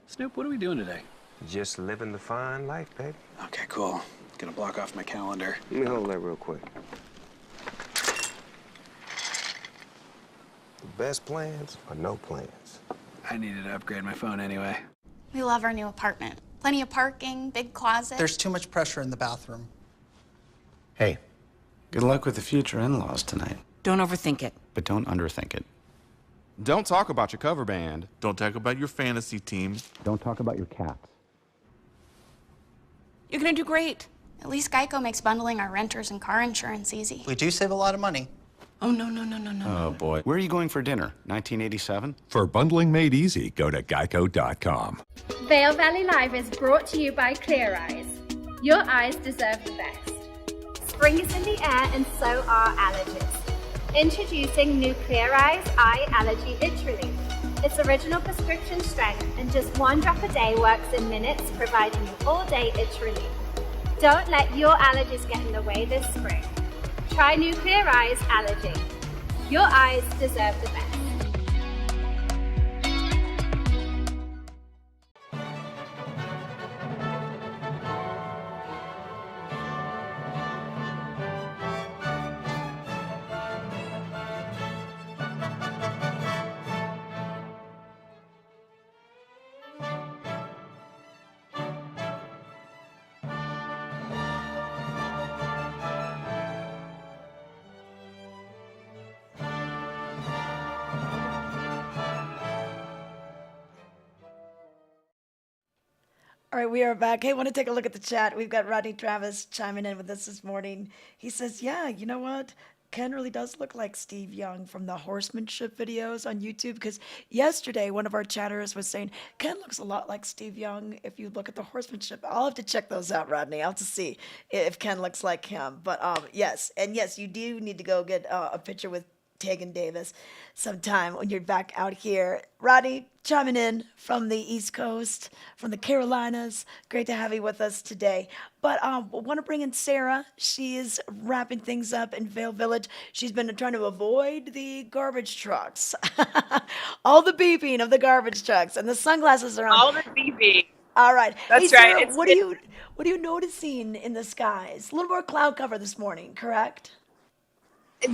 Snoop, what are we doing today? Just living the fine life, baby. Okay, cool. Gonna block off my calendar. Let me hold that real quick. The best plans are no plans. I needed to upgrade my phone anyway. We love our new apartment. Plenty of parking, big closet. There's too much pressure in the bathroom. Hey, good luck with the future in-laws tonight. Don't overthink it. But don't underthink it. Don't talk about your cover band. Don't talk about your fantasy team. Don't talk about your cats. You're gonna do great. At least Geico makes bundling our renters and car insurance easy. We do save a lot of money. Oh, no. Oh, boy. Where are you going for dinner? 1987? For bundling made easy, go to geico.com. Vail Valley Live is brought to you by Clear Eyes. Your eyes deserve the best. Spring is in the air and so are allergies. Introducing new Clear Eyes Eye Allergy Itch Relief. It's original prescription strength, and just 1 drop a day works in minutes, providing you all-day itch relief. Don't let your allergies get in the way this spring. Try new Clear Eyes Allergy. Your eyes deserve the best. All right, we are back. Hey, want to take a look at the chat? We've got Rodney Travis chiming in with us this morning. He says, yeah, you know what? Ken really does look like Steve Young from the horsemanship videos on YouTube. Because yesterday, one of our chatters was saying, Ken looks a lot like Steve Young if you look at the horsemanship. I'll have to check those out, Rodney. I'll have to see if Ken looks like him. But yes, and yes, you do need to go get a picture with Tegan Davis sometime when you're back out here. Rodney, chiming in from the East Coast, from the Carolinas. Great to have you with us today. But I want to bring in Sarah. She is wrapping things up in Vail Village. She's been trying to avoid the garbage trucks. All the beeping of the garbage trucks, and the sunglasses are on. All the beeping. All right. That's hey, Sarah, right. what are you noticing in the skies? A little more cloud cover this morning, correct?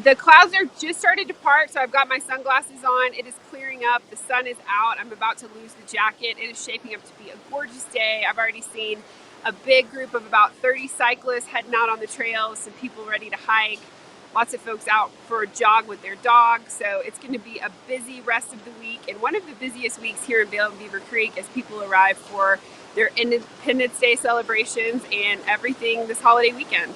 The clouds are just started to part, so I've got my sunglasses on. It is clearing up. The sun is out. I'm about to lose the jacket. It is shaping up to be a gorgeous day. I've already seen a big group of about 30 cyclists heading out on the trails, some people ready to hike, lots of folks out for a jog with their dogs. So it's going to be a busy rest of the week, and one of the busiest weeks here in Vail and Beaver Creek as people arrive for their Independence Day celebrations and everything this holiday weekend.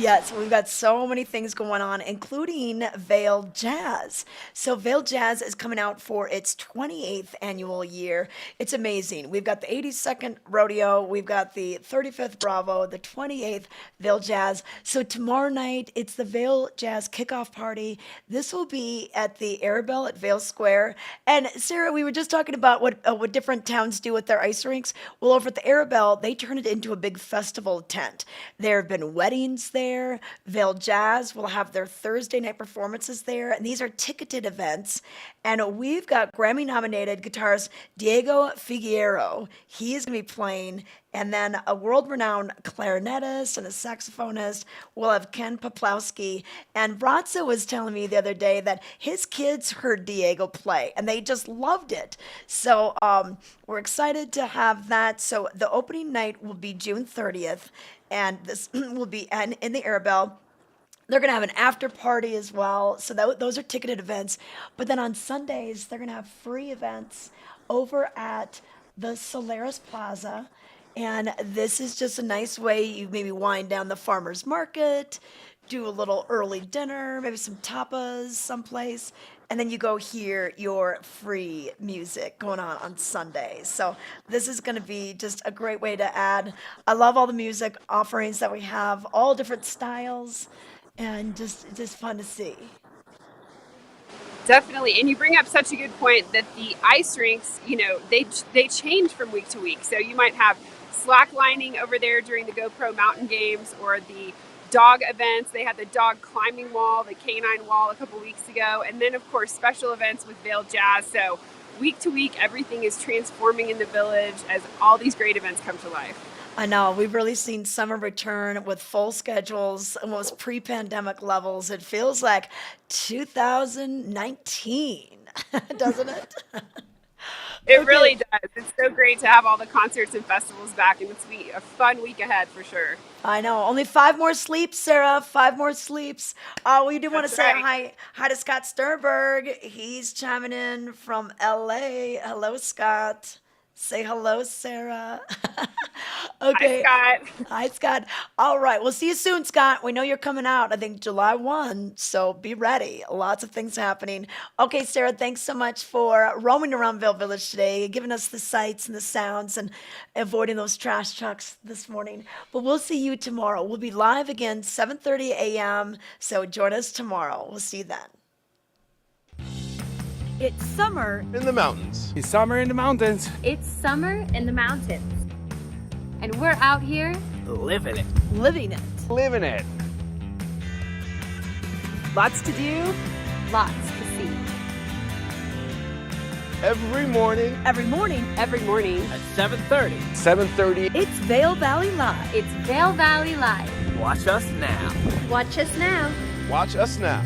Yes, we've got so many things going on, including Vail Jazz. So Vail Jazz is coming out for its 28th annual year. It's amazing. We've got the 82nd Rodeo, we've got the 35th Bravo, the 28th Vail Jazz. So tomorrow night, it's the Vail Jazz kickoff party. This will be at the Arabelle at Vail Square. And Sarah, we were just talking about what different towns do with their ice rinks. Well, over at the Arabelle, they turn it into a big festival tent. There have been weddings there. Vail Jazz will have their Thursday night performances there, and these are ticketed events. And we've got Grammy-nominated guitarist Diego Figueroa. He is going to be playing, and then a world-renowned clarinetist and a saxophonist. We'll have Ken Poplowski. And Bratza was telling me the other day that his kids heard Diego play, and they just loved it. So we're excited to have that. So the opening night will be June 30th. And this will be in the Arabelle. They're going to have an after party as well. So those are ticketed events. But then on Sundays, they're going to have free events over at the Solaris Plaza. And this is just a nice way you maybe wind down the farmer's market, do a little early dinner, maybe some tapas someplace. And then you go hear your free music going on Sundays. So this is going to be just a great way to add. I love all the music offerings that we have, all different styles, and just fun to see. Definitely, and you bring up such a good point that the ice rinks, they change from week to week. So you might have slacklining over there during the GoPro Mountain Games or the dog events. They had the dog climbing wall, the canine wall a couple weeks ago, and then of course special events with Vail Jazz. So week to week, everything is transforming in the village as all these great events come to life. I know, we've really seen summer return with full schedules, almost pre-pandemic levels. It feels like 2019, doesn't it? It really does. It's so great to have all the concerts and festivals back, and it's going to be a fun week ahead for sure. I know. Only 5 more sleeps, Sarah. 5 more sleeps. We do want to say hi to Scott Sternberg. He's chiming in from LA. Hello, Scott. Say hello, Sarah. Okay. Hi, Scott. Hi, Scott. All right. We'll see you soon, Scott. We know you're coming out, I think, July 1, so be ready. Lots of things happening. Okay, Sarah, thanks so much for roaming around Vail Village today, giving us the sights and the sounds and avoiding those trash trucks this morning. But we'll see you tomorrow. We'll be live again, 7:30 a.m., so join us tomorrow. We'll see you then. It's summer in the mountains. It's summer in the mountains. It's summer in the mountains. And we're out here living it. Living it. Living it. Lots to do. Lots to see. Every morning. Every morning. Every morning. At 7:30. 7:30. It's Vail Valley Live. It's Vail Valley Live. Watch us now. Watch us now. Watch us now.